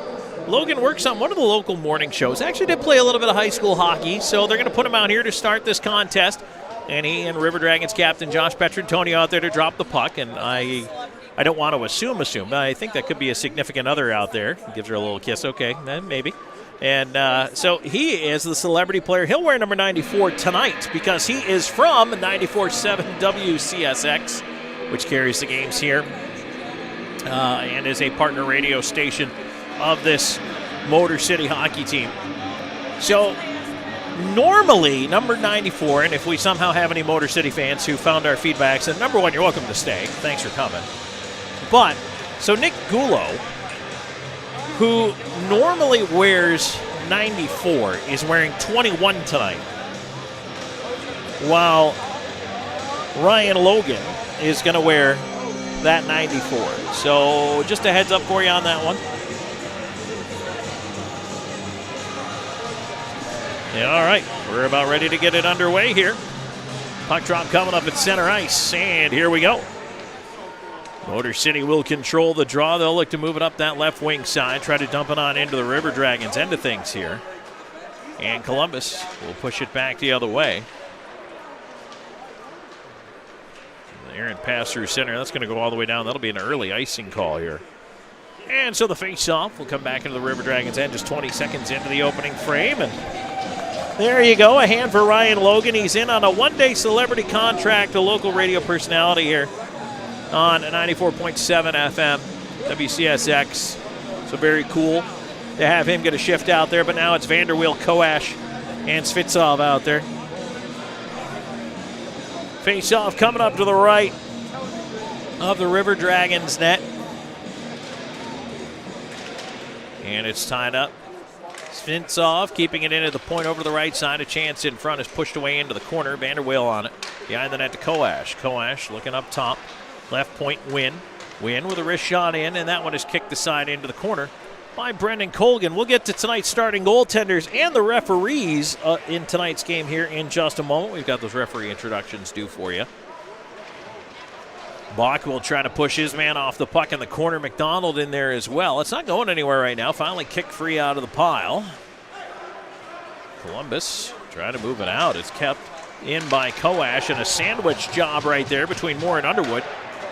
Logan works on one of the local morning shows. Actually did play a little bit of high school hockey, so they're going to put him out here to start this contest. And he and River Dragons captain Josh Petrantonio out there to drop the puck. And I don't want to assume. I think that could be a significant other out there. He gives her a little kiss. Okay, maybe. And so he is the celebrity player. He'll wear number 94 tonight because he is from 94.7 WCSX, which carries the games here and is a partner radio station of this Motor City hockey team. So normally number 94, and if we somehow have any Motor City fans who found our feedbacks, then number one, you're welcome to stay. Thanks for coming. But, so Nick Gulo, who normally wears 94, is wearing 21 tonight, while Ryan Logan is going to wear that 94. So just a heads up for you on that one. Yeah, all right, we're about ready to get it underway here. Puck drop coming up at center ice, and here we go. Motor City will control the draw. They'll look to move it up that left wing side, try to dump it on into the River Dragons end of things here. And Columbus will push it back the other way. Aaron pass through center. That's going to go all the way down. That'll be an early icing call here. And so the face-off will come back into the River Dragons end just 20 seconds into the opening frame. And There you go, a hand for Ryan Logan. He's in on a one-day celebrity contract, a local radio personality here on 94.7 FM, WCSX. So very cool to have him get a shift out there, but now it's Vanderweel, Koash, and Svitsov out there. Face-off coming up to the right of the River Dragons net. And it's tied up. Svitsov keeping it in at the point over to the right side. A chance in front is pushed away into the corner. Vanderweel on it. Behind the net to Koash. Koash looking up top. Left point Wynn. Wynn with a wrist shot in, and that one is kicked aside into the corner by Brendan Colgan. We'll get to tonight's starting goaltenders and the referees in tonight's game here in just a moment. We've got those referee introductions due for you. Bach will try to push his man off the puck in the corner. McDonald in there as well. It's not going anywhere right now. Finally kicked free out of the pile. Columbus trying to move it out. It's kept in by Koash, and a sandwich job right there between Moore and Underwood.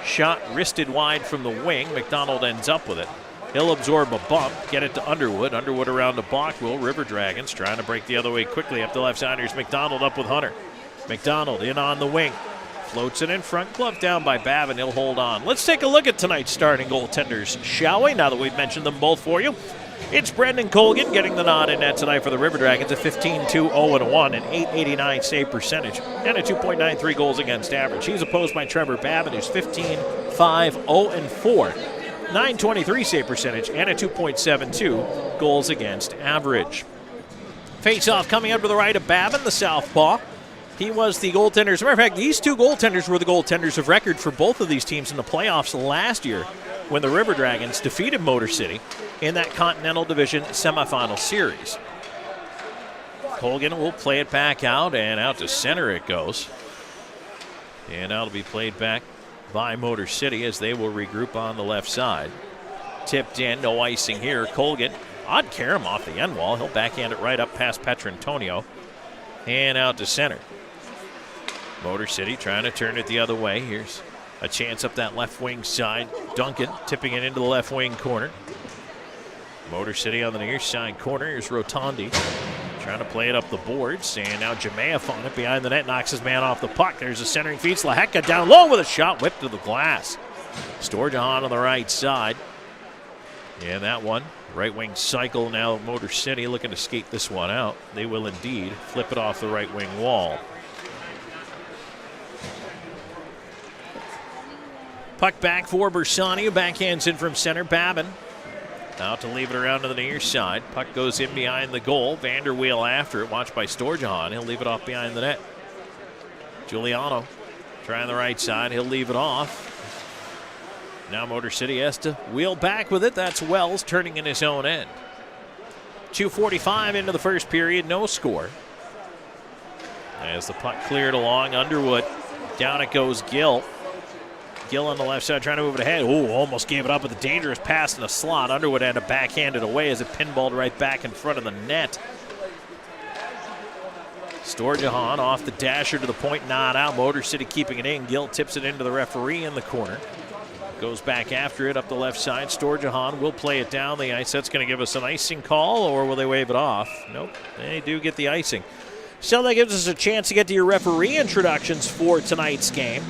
Shot wristed wide from the wing. McDonald ends up with it. He'll absorb a bump, get it to Underwood. Underwood around to Bachwell. River Dragons trying to break the other way quickly up the left side. Here's McDonald up with Hunter. McDonald in on the wing. Floats it in front, glove down by Babin. He'll hold on. Let's take a look at tonight's starting goaltenders, shall we? Now that we've mentioned them both for you. It's Brendan Colgan getting the nod in net tonight for the River Dragons, a 15-2-0-1, an .889 save percentage, and a 2.93 goals against average. He's opposed by Trevor Babin, who's 15-5-0-4, 923 save percentage, and a 2.72 goals against average. Face-off coming up to the right of Babin, the southpaw. He was the goaltender. As a matter of fact, these two goaltenders were the goaltenders of record for both of these teams in the playoffs last year when the River Dragons defeated Motor City in that Continental Division semifinal series. Colgan will play it back out, and out to center it goes. And now it'll be played back by Motor City as they will regroup on the left side. Tipped in, no icing here. Colgan, odd carom off the end wall. He'll backhand it right up past Petrantonio and out to center. Motor City trying to turn it the other way. Here's a chance up that left wing side. Duncan tipping it into the left wing corner. Motor City on the near side corner. Here's Rotondi trying to play it up the boards. And now Jamaev on it behind the net. Knocks his man off the puck. There's a centering feed. Slaheka down low with a shot whipped to the glass. Storjahan on the right side. And that one, right wing cycle now. Motor City looking to skate this one out. They will indeed flip it off the right wing wall. Puck back for Bersani. Backhands in from center. Babin out to leave it around to the near side. Puck goes in behind the goal. Vanderweel after it. Watched by Storjahan. He'll leave it off behind the net. Giuliano trying the right side. He'll leave it off. Now Motor City has to wheel back with it. That's Wells turning in his own end. 2:45 into the first period. No score. As the puck cleared along, Underwood. Down it goes Gill. Gill on the left side trying to move it ahead. Ooh, almost gave it up with a dangerous pass in the slot. Underwood had to backhand it away as it pinballed right back in front of the net. Storjahan off the dasher to the point, not out. Motor City keeping it in. Gill tips it into the referee in the corner. Goes back after it up the left side. Storjahan will play it down the ice. That's going to give us an icing call, or will they wave it off? Nope, they do get the icing. So that gives us a chance to get to your referee introductions for tonight's game.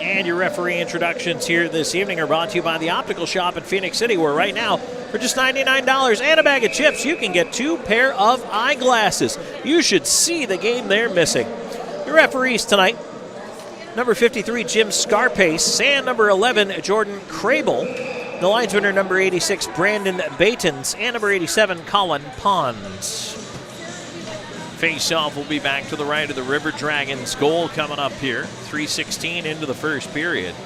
And your referee introductions here this evening are brought to you by the Optical Shop in Phoenix City, where right now, for just $99 and a bag of chips, you can get 2 pair of eyeglasses. You should see the game they're missing. Your referees tonight, number 53, Jim Scarpace, and number 11, Jordan Crable. The linesman are number 86, Brandon Batons, and number 87, Colin Pons. Face-off will be back to the right of the River Dragons. Goal coming up here. 3:16 into the first period.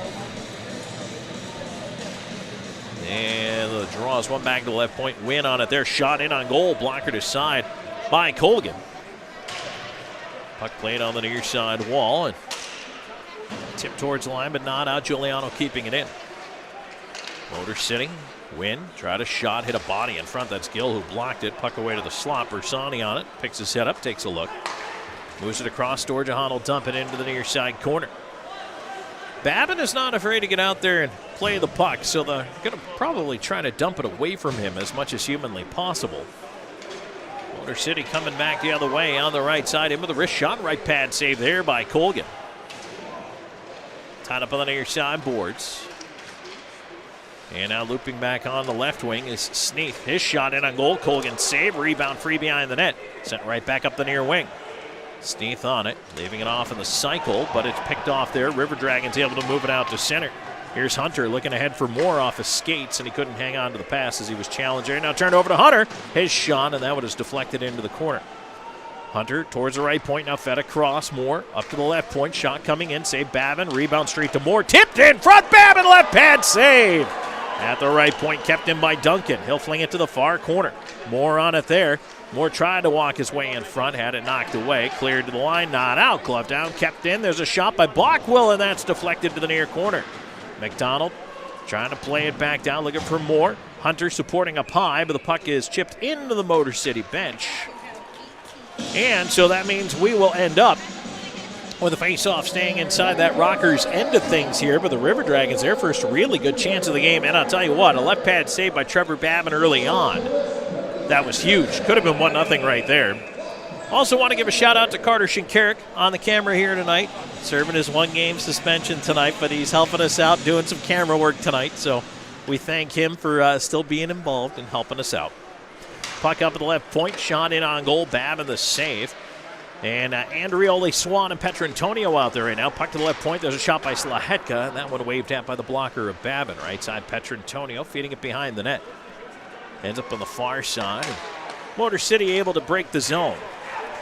And the draws one back to the left point. Win on it there. Shot in on goal. Blocker to side by Colgan. Puck played on the near side wall. And tip towards the line, but not out. Giuliano keeping it in. Motor City. Win, tried a shot, hit a body in front. That's Gill who blocked it. Puck away to the slot. Bersani on it. Picks his head up, takes a look. Moves it across. Storjahan will dump it into the near side corner. Babin is not afraid to get out there and play the puck, so they're going to probably try to dump it away from him as much as humanly possible. Motor City coming back the other way on the right side. In with a wrist shot. Right pad save there by Colgan. Tied up on the near side boards. And now looping back on the left wing is Sneath. His shot in on goal. Colgan save. Rebound free behind the net. Sent right back up the near wing. Sneath on it. Leaving it off in the cycle, but it's picked off there. River Dragons able to move it out to center. Here's Hunter looking ahead for more off his skates, and he couldn't hang on to the pass as he was challenged there. Now turned over to Hunter. His shot, and that one is deflected into the corner. Hunter towards the right point. Now fed across. Moore up to the left point. Shot coming in. Save Babin. Rebound straight to Moore. Tipped in front. Babin left pad save. At the right point, kept in by Duncan. He'll fling it to the far corner. Moore on it there. Moore tried to walk his way in front, had it knocked away. Cleared to the line, not out. Glove down, kept in. There's a shot by Blockwell, and that's deflected to the near corner. McDonald trying to play it back down, looking for Moore. Hunter supporting up high, but the puck is chipped into the Motor City bench. And so that means we will end up with a face-off staying inside that Rockers end of things here, but the River Dragons, their first really good chance of the game. And I'll tell you what, a left pad save by Trevor Babin early on. That was huge. Could have been 1-0 right there. Also want to give a shout out to Carter Shinkarik on the camera here tonight. Serving his 1-game suspension tonight, but he's helping us out, doing some camera work tonight. So we thank him for still being involved and helping us out. Puck up at the left point, shot in on goal, Babin the save. And Andrioli, Swan, and Petrantonio out there right now. Puck to the left point. There's a shot by Slahetka. That one waved at by the blocker of Babin. Right side, Petrantonio feeding it behind the net. Ends up on the far side. Motor City able to break the zone.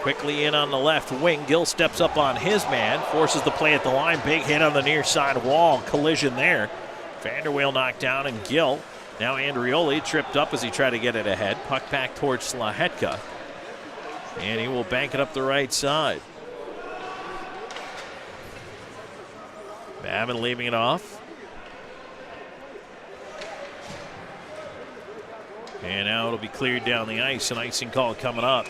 Quickly in on the left wing. Gill steps up on his man. Forces the play at the line. Big hit on the near side wall. Collision there. Vanderweel knocked down and Gill. Now Andrioli tripped up as he tried to get it ahead. Puck back towards Slahetka. And he will bank it up the right side. Babin leaving it off. And now it'll be cleared down the ice. An icing call coming up.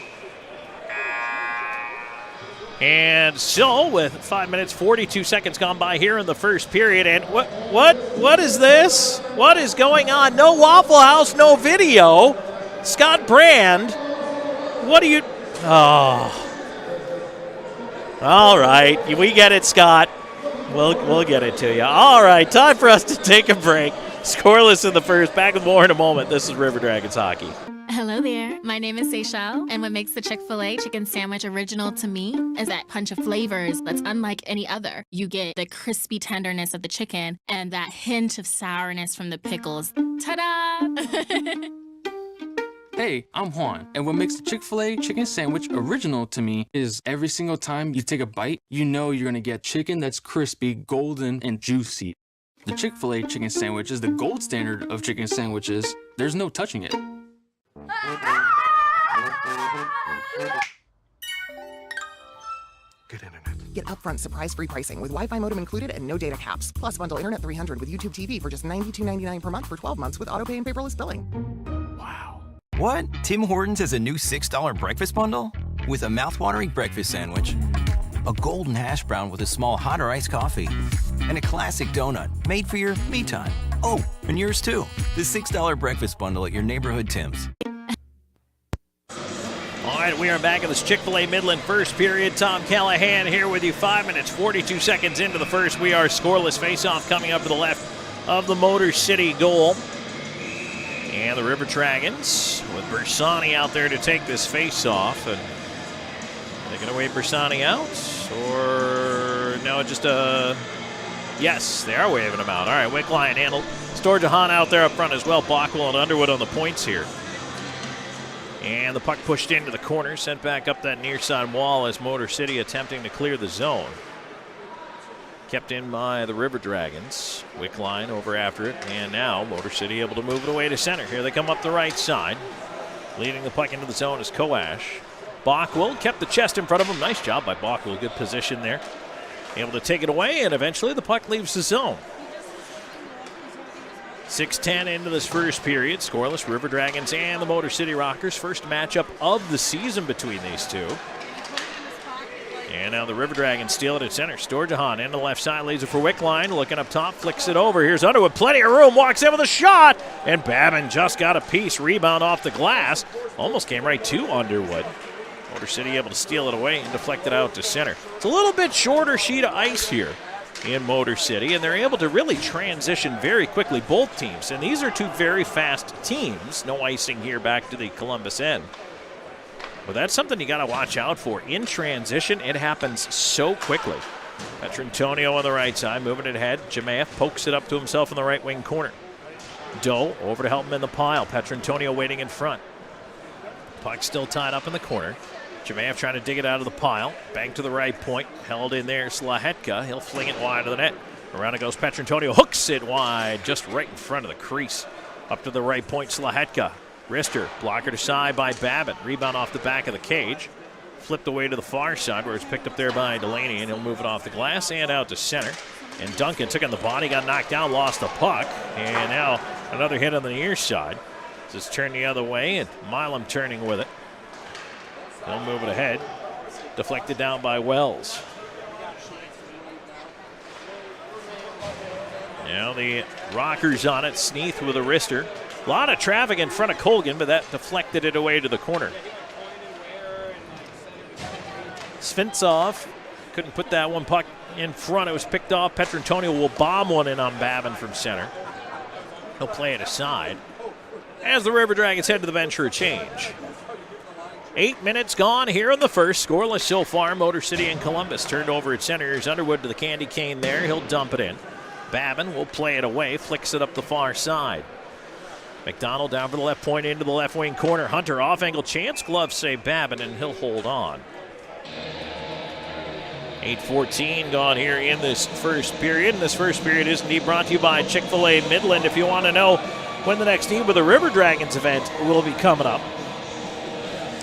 And so with 5 minutes, 42 seconds gone by here in the first period. And what is this? What is going on? No Waffle House, no video. Scott Brand, what are you... Oh. All right. We get it, Scott. We'll get it to you. All right. Time for us to take a break. Scoreless in the first. Back with more in a moment. This is River Dragons Hockey. Hello there. My name is Seychelle, and what makes the Chick-fil-A chicken sandwich original to me is that punch of flavors that's unlike any other. You get the crispy tenderness of the chicken and that hint of sourness from the pickles. Ta-da! Hey, I'm Juan, and what makes the Chick-fil-A chicken sandwich original to me is every single time you take a bite, you know you're gonna get chicken that's crispy, golden, and juicy. The Chick-fil-A chicken sandwich is the gold standard of chicken sandwiches. There's no touching it. Get upfront surprise-free pricing with Wi-Fi modem included and no data caps. Plus bundle internet 300 with YouTube TV for just $92.99 per month for 12 months with autopay and paperless billing. What? Tim Hortons has a new $6 breakfast bundle? With a mouthwatering breakfast sandwich, a golden hash brown with a small hot or iced coffee, and a classic donut made for your me time. Oh, and yours too. The $6 breakfast bundle at your neighborhood Tim's. All right, we are back in this Chick-fil-A Midland first period. Tom Callahan here with you. 5 minutes, 42 seconds into the first. We are scoreless. Face-off coming up to the left of the Motor City goal. And the River Dragons with Bersani out there to take this face-off. And are they going to wave Bersani out? Or no, just a... Yes, they are waving him out. All right, Wickline handled. Storjahan out there up front as well. Bockwell and Underwood on the points here. And the puck pushed into the corner, sent back up that near side wall as Motor City attempting to clear the zone. Kept in by the River Dragons. Wickline over after it, and now Motor City able to move it away to center. Here they come up the right side. Leading the puck into the zone is Koash. Bockwell kept the chest in front of him. Nice job by Bockwell. Good position there. Able to take it away, and eventually the puck leaves the zone. 6:10 into this first period. Scoreless, River Dragons and the Motor City Rockers. First matchup of the season between these two. And now the River Dragons steal it at center. Storjahan in the left side, leads it for Wickline. Looking up top, flicks it over. Here's Underwood, plenty of room, walks in with a shot. And Babin just got a piece. Rebound off the glass. Almost came right to Underwood. Motor City able to steal it away and deflect it out to center. It's a little bit shorter sheet of ice here in Motor City, and they're able to really transition very quickly, both teams. And these are two very fast teams. No icing here back to the Columbus end. But that's something you got to watch out for. In transition, it happens so quickly. Petrantonio on the right side, moving it ahead. Jemayev pokes it up to himself in the right wing corner. Doe over to help him in the pile. Petrantonio waiting in front. Puck still tied up in the corner. Jemayev trying to dig it out of the pile. Bang to the right point. Held in there, Slahetka. He'll fling it wide of the net. Around it goes Petrantonio. Hooks it wide, just right in front of the crease. Up to the right point, Slahetka. Rister, blocker to side by Babin. Rebound off the back of the cage. Flipped away to the far side where it's picked up there by Delaney, and he'll move it off the glass and out to center. And Duncan took on the body, got knocked down, lost the puck. And now another hit on the near side. Just turned the other way, and Milam turning with it. They'll move it ahead. Deflected down by Wells. Now the Rockers on it. Sneath with a wrister. A lot of traffic in front of Colgan, but that deflected it away to the corner. Svintsov couldn't put that one puck in front. It was picked off. Petrantonio will bomb one in on Babin from center. He'll play it aside as the River Dragons head to the bench for a change. 8 minutes gone here in the first. Scoreless so far. Motor City and Columbus turned over at center. Here's Underwood to the candy cane there. He'll dump it in. Babin will play it away. Flicks it up the far side. McDonald down for the left point into the left wing corner. Hunter off angle chance. Gloves save Babin, and he'll hold on. 8:14 gone here in this first period. And this first period is indeed brought to you by Chick-fil-A Midland. If you want to know when the next Eat with the River Dragons event will be coming up,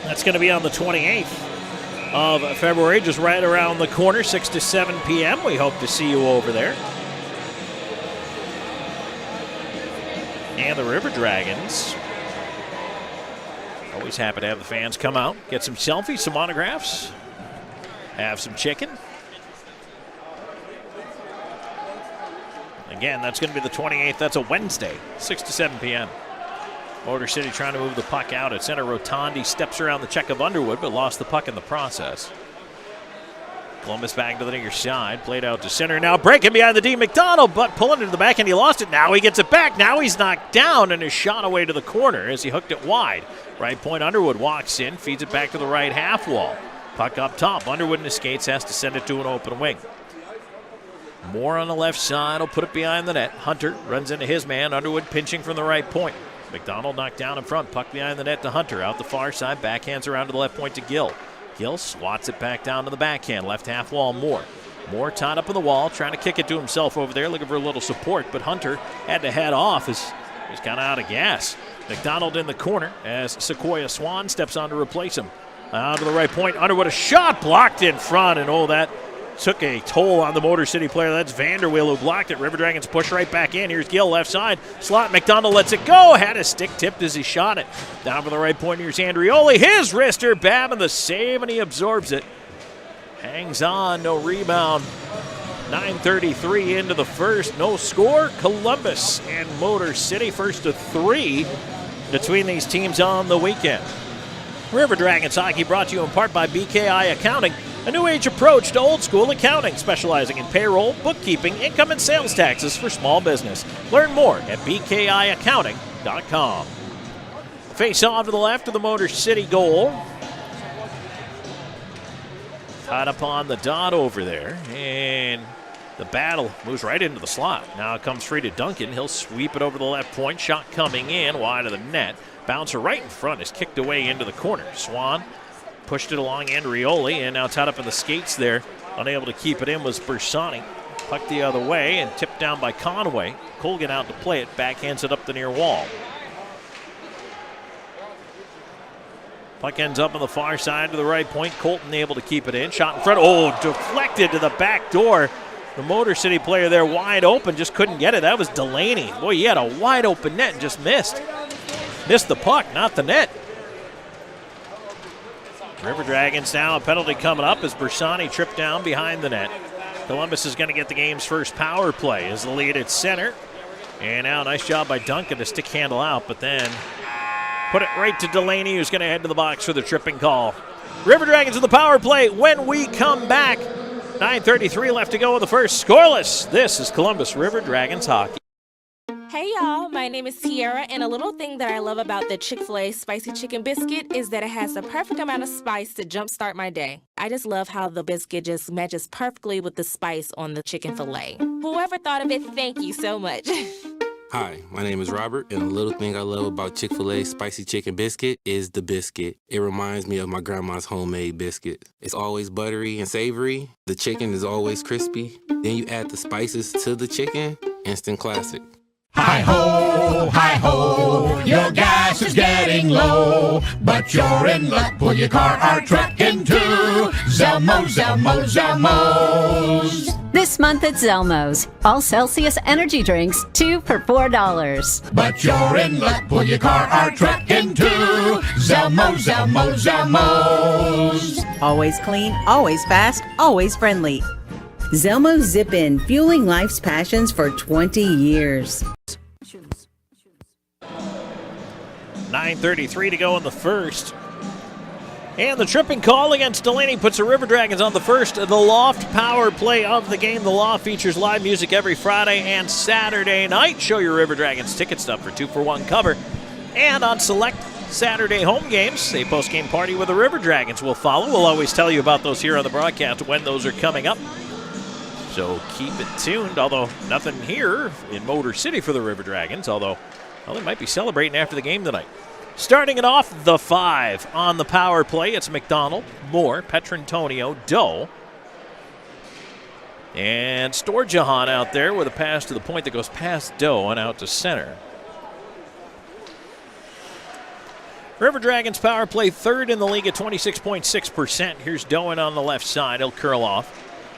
that's going to be on the 28th of February, just right around the corner, 6 to 7 p.m. We hope to see you over there. And the River Dragons, always happy to have the fans come out, get some selfies, some autographs, have some chicken. Again, that's going to be the 28th. That's a Wednesday, 6 to 7 p.m. Motor City trying to move the puck out at center. Rotondi steps around the check of Underwood, but lost the puck in the process. Columbus back to the near side, played out to center. Now breaking behind the D. McDonald, but pulling it to the back, and he lost it. Now he gets it back. Now he's knocked down and is shot away to the corner as he hooked it wide. Right point, Underwood walks in, feeds it back to the right half wall. Puck up top. Underwood in his skates has to send it to an open wing. Moore on the left side will put it behind the net. Hunter runs into his man. Underwood pinching from the right point. McDonald knocked down in front. Puck behind the net to Hunter. Out the far side. Backhands around to the left point to Gill. Gill swats it back down to the backhand. Left half wall, Moore. Moore tied up in the wall, trying to kick it to himself over there, looking for a little support, but Hunter had to head off as he's kind of out of gas. McDonald in the corner as Sequoia Swan steps on to replace him. Out to the right point, Underwood, a shot blocked in front, and that took a toll on the Motor City player. That's Vanderweel who blocked it. River Dragons push right back in. Here's Gill left side. Slot, McDonald lets it go. Had his stick tipped as he shot it. Down for the right point, here's Andrioli. His wrister, Babin the save, and he absorbs it. Hangs on, no rebound. 9:33 into the first, no score. Columbus and Motor City, first to 3 between these teams on the weekend. River Dragons hockey brought to you in part by BKI Accounting, a new age approach to old school accounting, specializing in payroll, bookkeeping, income, and sales taxes for small business. Learn more at bkiaccounting.com. Face off to the left of the Motor City goal. Tied up on the dot over there, and the battle moves right into the slot. Now it comes free to Duncan. He'll sweep it over the left point. Shot coming in, wide of the net. Bouncer right in front is kicked away into the corner. Swan pushed it along Andrioli, and now tied up in the skates there. Unable to keep it in was Bersani. Puck the other way and tipped down by Conway. Colgan out to play it. Backhands it up the near wall. Puck ends up on the far side to the right point. Colton able to keep it in. Shot in front. Oh, deflected to the back door. The Motor City player there wide open, just couldn't get it. That was Delaney. Boy, he had a wide open net and just missed. Missed the puck, not the net. River Dragons now, a penalty coming up as Bersani tripped down behind the net. Columbus is going to get the game's first power play as the lead at center. And now nice job by Duncan to stick handle out, but then put it right to Delaney, who's going to head to the box for the tripping call. River Dragons with the power play when we come back. 9:33 left to go in the first. Scoreless. This is Columbus River Dragons hockey. Hey y'all, my name is Tiara, and a little thing that I love about the Chick-fil-A Spicy Chicken Biscuit is that it has the perfect amount of spice to jumpstart my day. I just love how the biscuit just matches perfectly with the spice on the chicken fillet. Whoever thought of it, thank you so much. Hi, my name is Robert, and a little thing I love about Chick-fil-A Spicy Chicken Biscuit is the biscuit. It reminds me of my grandma's homemade biscuit. It's always buttery and savory. The chicken is always crispy. Then you add the spices to the chicken, instant classic. Hi-ho, your gas is getting low, but you're in luck. Pull your car or truck into Zelmo's. This month at Zelmo's, all Celsius energy drinks, 2 for $4. But you're in luck. Pull your car or truck into Zelmo's. Always clean, always fast, always friendly. Zelmo's Zip-In, fueling life's passions for 20 years. 9:33 to go in the first. And the tripping call against Delaney puts the River Dragons on the first of the Loft power play of the game. The Loft features live music every Friday and Saturday night. Show your River Dragons ticket stub for 2-for-1 cover. And on select Saturday home games, a post-game party with the River Dragons will follow. We'll always tell you about those here on the broadcast when those are coming up. So keep it tuned, although nothing here in Motor City for the River Dragons, although they might be celebrating after the game tonight. Starting it off, the 5 on the power play. It's McDonald, Moore, Petrantonio, Doe. And Storjahan out there with a pass to the point that goes past Doe and out to center. River Dragons power play third in the league at 26.6%. Here's Doan on the left side. He'll curl off.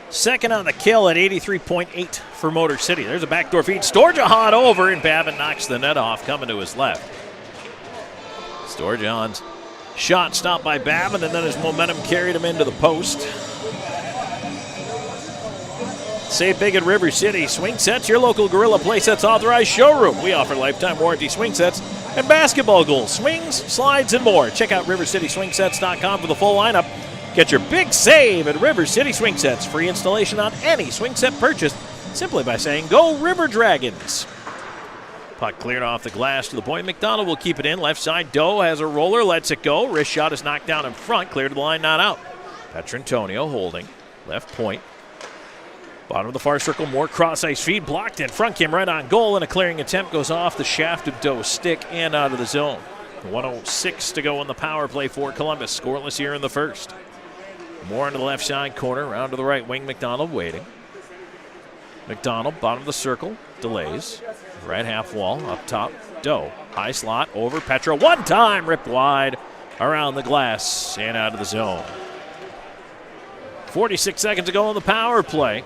Second on the kill at 83.8 for Motor City. There's a backdoor feed. Storjahan over, and Babin knocks the net off, coming to his left. Storjahan's shot stopped by Babin, and then his momentum carried him into the post. Save big at River City. Swing Sets, your local Gorilla Playsets authorized showroom. We offer lifetime warranty swing sets and basketball goals, swings, slides, and more. Check out RiverCitySwingSets.com for the full lineup. Get your big save at River City Swing Sets. Free installation on any swing set purchased simply by saying, "Go River Dragons." Puck cleared off the glass to the point. McDonald will keep it in. Left side, Doe has a roller, lets it go. Wrist shot is knocked down in front. Clear to the line, not out. Petrantonio holding. Left point. Bottom of the far circle, more cross-ice feed. Blocked in front, came right on goal, and a clearing attempt goes off the shaft of Doe's stick and out of the zone. 1:06 to go in the power play for Columbus. Scoreless here in the first. More into the left side corner, round to the right wing. McDonald waiting. McDonald, bottom of the circle, delays. Right half wall, up top, Doe. High slot, over Petra. One time, ripped wide around the glass and out of the zone. 46 seconds to go in the power play.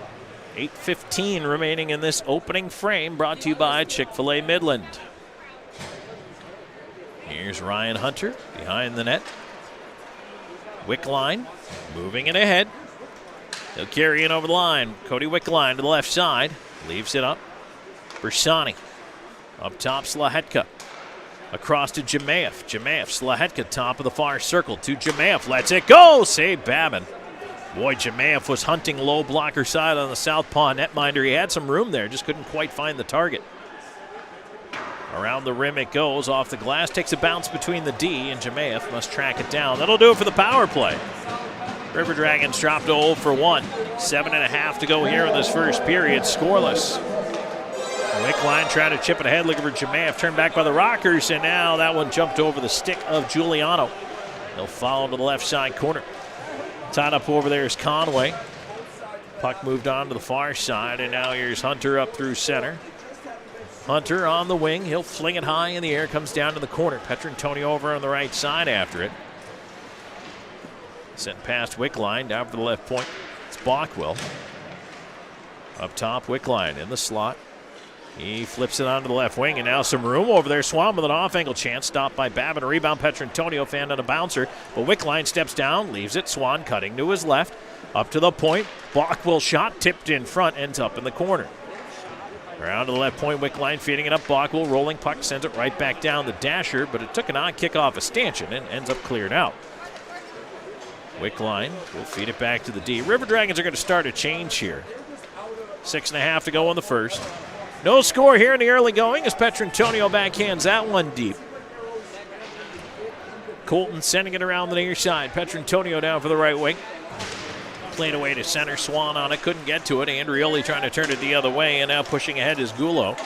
8:15 remaining in this opening frame, brought to you by Chick-fil-A Midland. Here's Ryan Hunter behind the net. Wickline moving it ahead. He'll carry it over the line. Cody Wickline to the left side. Leaves it up. Bersani. Up top, Slahetka. Across to Jemaev. Jemaev, Slahetka, top of the far circle to Jemaev. Lets it go. Save Babin. Boy, Jemaev was hunting low blocker side on the southpaw netminder. He had some room there, just couldn't quite find the target. Around the rim it goes, off the glass, takes a bounce between the D, and Jemaev must track it down. That'll do it for the power play. River Dragons dropped to 0 for 1. 7.5 to go here in this first period, scoreless. Wickline trying to chip it ahead, looking for Jemaev, turned back by the Rockers, and now that one jumped over the stick of Giuliano. He'll follow to the left side corner. Tied up over there is Conway. Puck moved on to the far side, and now here's Hunter up through center. Hunter on the wing. He'll fling it high in the air, comes down to the corner. Petrantonio over on the right side after it. Sent past Wickline, down for the left point. It's Bockwell. Up top, Wickline in the slot. He flips it onto the left wing, and now some room over there. Swan with an off-angle chance, stopped by Babin. Rebound, Petrantonio, fan on a bouncer. But Wickline steps down, leaves it. Swan cutting to his left, up to the point. Bockwell shot, tipped in front, ends up in the corner. Around to the left point, Wickline feeding it up. Bockwell rolling puck, sends it right back down the dasher, but it took an odd kick off a stanchion and ends up cleared out. Wickline will feed it back to the D. River Dragons are going to start a change here. 6.5 to go in the first. No score here in the early going as Petrantonio backhands that one deep. Colton sending it around the near side. Petrantonio down for the right wing. Played away to center. Swan on it. Couldn't get to it. Andrioli trying to turn it the other way, and now pushing ahead is Gulo.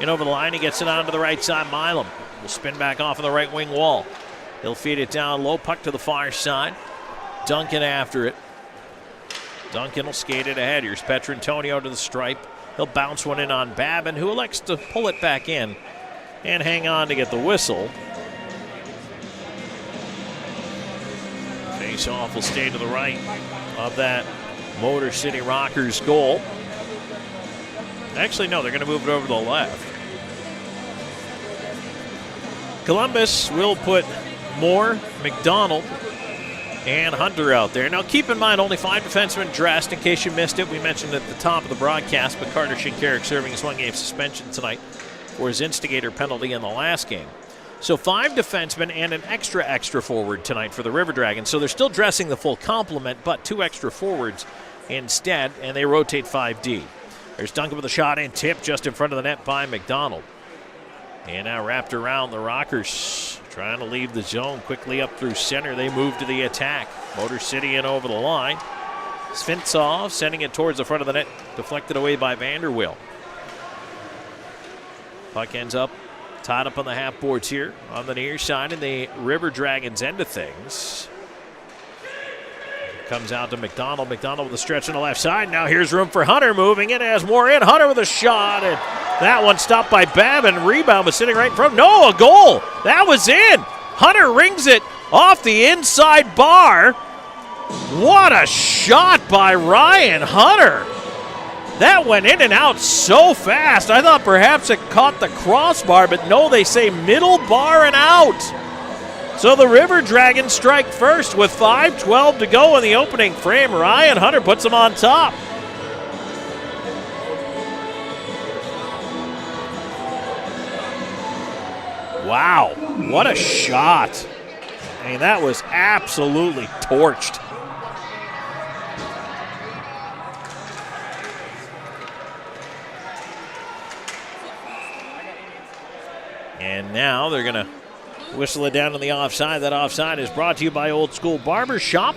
In over the line, he gets it onto the right side. Milam will spin back off of the right wing wall. He'll feed it down low. Puck to the far side. Duncan after it. Duncan will skate it ahead. Here's Petrantonio to the stripe. He'll bounce one in on Babin, who elects to pull it back in and hang on to get the whistle. Face-off will stay to the right of that Motor City Rockers goal. Actually, no, they're going to move it over to the left. Columbus will put Moore, McDonald, and Hunter out there. Now, keep in mind, only 5 defensemen dressed. In case you missed it, we mentioned at the top of the broadcast, but Carter Shinkarik serving his 1-game suspension tonight for his instigator penalty in the last game. So 5 defensemen and an extra forward tonight for the River Dragons. So they're still dressing the full complement, but 2 extra forwards instead, and they rotate 5D. There's Duncan with a shot and tip just in front of the net by McDonald. And now wrapped around the Rockers, trying to leave the zone quickly up through center. They move to the attack. Motor City in over the line. Svintsov sending it towards the front of the net, deflected away by Vanderwill. Puck ends up tied up on the half boards here on the near side in the River Dragons end of things. Comes out to McDonald. McDonald with a stretch on the left side. Now here's room for Hunter moving in as more in. Hunter with a shot, and that one stopped by Babin. Rebound was sitting right in front. No, a goal. That was in. Hunter rings it off the inside bar. What a shot by Ryan Hunter. That went in and out so fast. I thought perhaps it caught the crossbar, but no, they say middle bar and out. So the River Dragons strike first with 5:12 to go in the opening frame. Ryan Hunter puts them on top. Wow, what a shot. I mean, that was absolutely torched. And now they're going to whistle it down to the offside. That offside is brought to you by Old School Barber Shop.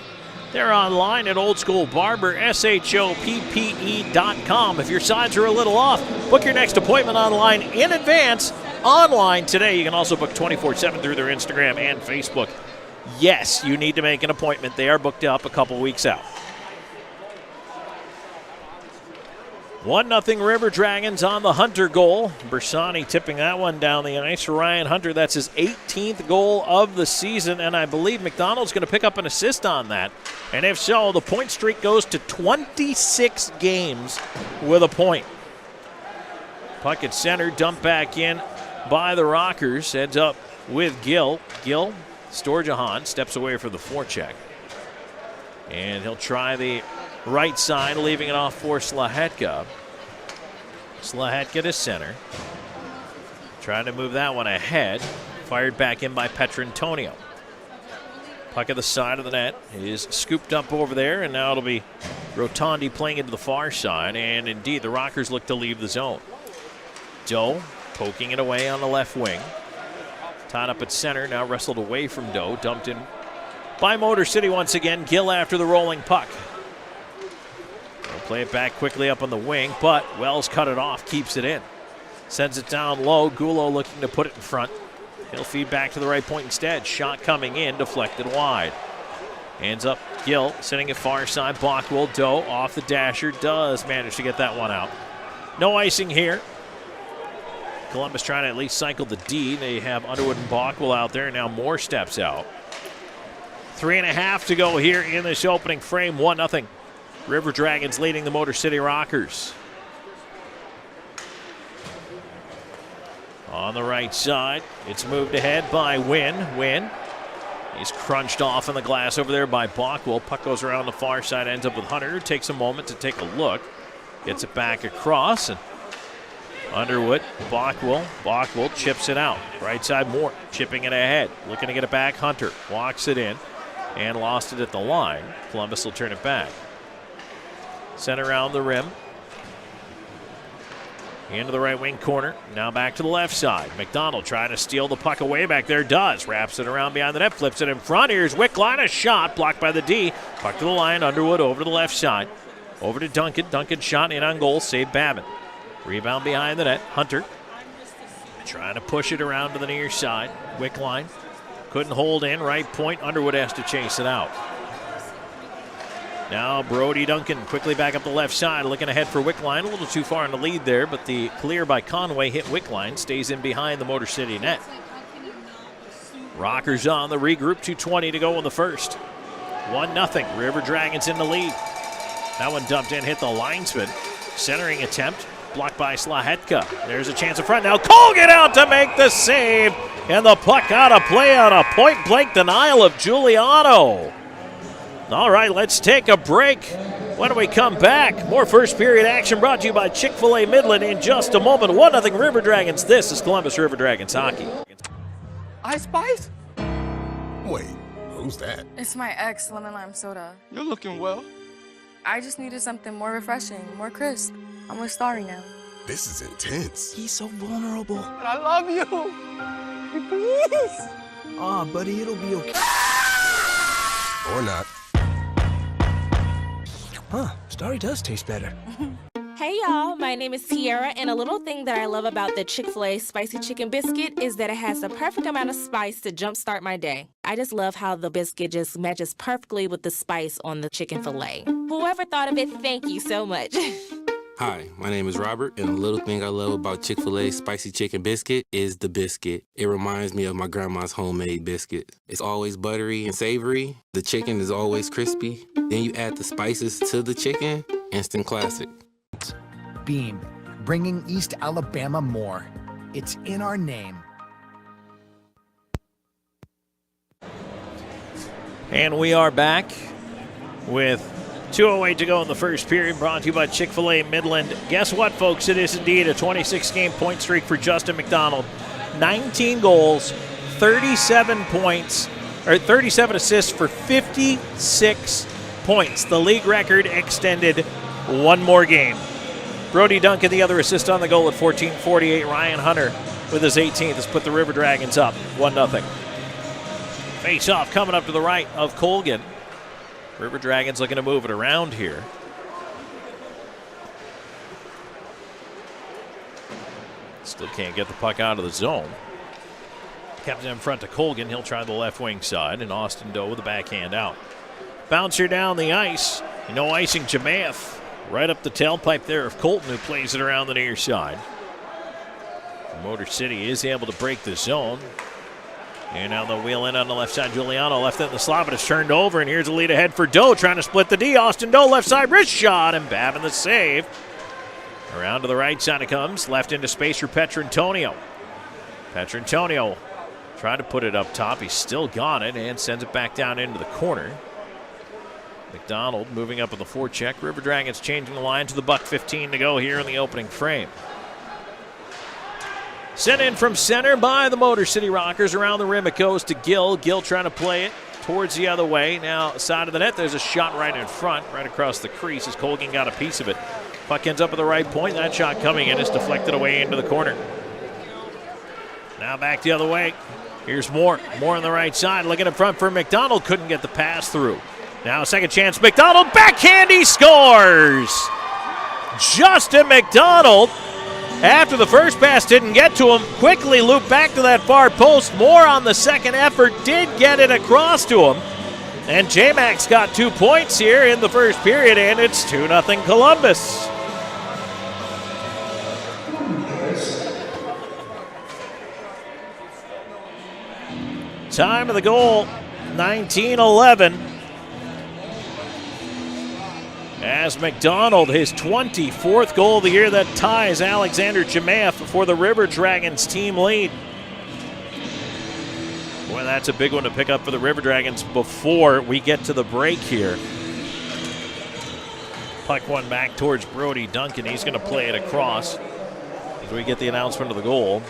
They're online at oldschoolbarber.com. If your sides are a little off, book your next appointment online in advance. Online today. You can also book 24/7 through their Instagram and Facebook. Yes, you need to make an appointment. They are booked up a couple weeks out. 1-0 River Dragons on the Hunter goal. Bersani tipping that one down the ice for Ryan Hunter. That's his 18th goal of the season, and I believe McDonald's going to pick up an assist on that. And if so, the point streak goes to 26 games with a point. Puck at center, dumped back in by the Rockers. Heads up with Gill. Gill, Storjahan steps away for the forecheck. And he'll try the right side, leaving it off for Slahetka. Slahetka to center. Trying to move that one ahead. Fired back in by Petrantonio. Puck at the side of the net is scooped up over there, and now it'll be Rotondi playing into the far side. And indeed, the Rockers look to leave the zone. Doe poking it away on the left wing. Tied up at center, now wrestled away from Doe. Dumped in by Motor City once again. Gill after the rolling puck. They'll play it back quickly up on the wing, but Wells cut it off, keeps it in. Sends it down low. Gulo looking to put it in front. He'll feed back to the right point instead. Shot coming in, deflected wide. Hands up, Gill sitting at far side. Bockwell, Doe off the dasher, does manage to get that one out. No icing here. Columbus trying to at least cycle the D. They have Underwood and Bockwell out there. Now Moore steps out. 3.5 to go here in this opening frame. 1-0. River Dragons leading the Motor City Rockers. On the right side, it's moved ahead by Wynn. Wynn, he's crunched off in the glass over there by Bockwell. Puck goes around the far side, ends up with Hunter. Takes a moment to take a look. Gets it back across, and Underwood, Bockwell chips it out. Right side, Moore chipping it ahead. Looking to get it back, Hunter walks it in and lost it at the line. Columbus will turn it back. Sent around the rim. Into the right wing corner. Now back to the left side. McDonald trying to steal the puck away back there. Does. Wraps it around behind the net. Flips it in front. Here's Wickline. A shot blocked by the D. Puck to the line. Underwood over to the left side. Over to Duncan. Duncan shot in on goal. Saved Babin. Rebound behind the net. Hunter trying to push it around to the near side. Wickline couldn't hold in. Right point. Underwood has to chase it out. Now Brody Duncan quickly back up the left side, looking ahead for Wickline. A little too far in the lead there, but the clear by Conway hit Wickline. Stays in behind the Motor City net. Rockers on the regroup. 2:20 to go in the first. 1-0. River Dragons in the lead. That one dumped in, hit the linesman. Centering attempt, blocked by Slahetka. There's a chance in front. Now Colgan out to make the save. And the puck out of play on a point-blank denial of Giuliano. All right, let's take a break. When we come back, more first period action brought to you by Chick-fil-A Midland in just a moment. 1-0 River Dragons. This is Columbus River Dragons hockey. Ice Spice? Wait, who's that? It's my ex, lemon lime soda. You're looking well. I just needed something more refreshing, more crisp. I'm with Starry now. This is intense. He's so vulnerable. But I love you. Please. Aw, buddy, it'll be okay. Or not. Huh, Starry does taste better. Hey y'all, my name is Tiara, and a little thing that I love about the Chick-fil-A Spicy Chicken Biscuit is that it has the perfect amount of spice to jumpstart my day. I just love how the biscuit just matches perfectly with the spice on the chicken fillet. Whoever thought of it, thank you so much. Hi, my name is Robert, and a little thing I love about Chick-fil-A Spicy Chicken Biscuit is the biscuit. It reminds me of my grandma's homemade biscuit. It's always buttery and savory. The chicken is always crispy. Then you add the spices to the chicken, instant classic. Beam, bringing East Alabama more. It's in our name. And we are back with 2:08 to go in the first period, brought to you by Chick-fil-A Midland. Guess what, folks? It is indeed a 26-game point streak for Justin McDonald. 19 goals, 37 points, or 37 assists for 56 points. The league record extended one more game. Brody Duncan, the other assist on the goal at 14:48. Ryan Hunter with his 18th has put the River Dragons up 1-0. Face-off coming up to the right of Colgan. River Dragons looking to move it around here. Still can't get the puck out of the zone. Kept it in front to Colgan. He'll try the left wing side, and Austin Doe with a backhand out. Bouncer down the ice. No icing, Jamaev. Right up the tailpipe there of Colton, who plays it around the near side. Motor City is able to break the zone. And now they'll wheel in on the left side. Giuliano left it in the slot, but it's turned over. And here's a lead ahead for Doe, trying to split the D. Austin Doe, left side wrist shot, and Babin the save. Around to the right side it comes. Left into space for Petrantonio. Petrantonio trying to put it up top. He's still got it and sends it back down into the corner. McDonald moving up with the forecheck. River Dragons changing the line to the buck 15 to go here in the opening frame. Sent in from center by the Motor City Rockers. Around the rim it goes to Gill. Gill trying to play it towards the other way. Now side of the net, there's a shot right in front, right across the crease as Colgan got a piece of it. Puck ends up at the right point. That shot coming in is deflected away into the corner. Now back the other way. Here's Moore. Moore on the right side. Looking in front for McDonald. Couldn't get the pass through. Now second chance. McDonald backhand. He scores. Justin McDonald, after the first pass didn't get to him, quickly looped back to that far post. Moore on the second effort did get it across to him. And J-Max got 2 points here in the first period, and it's 2-0 Columbus. Time of the goal, 19:11. as McDonald, his 24th goal of the year, that ties Alexander Jemaeff for the River Dragons team lead. Boy, that's a big one to pick up for the River Dragons before we get to the break here. Puck one back towards Brody Duncan. He's going to play it across as we get the announcement of the goal.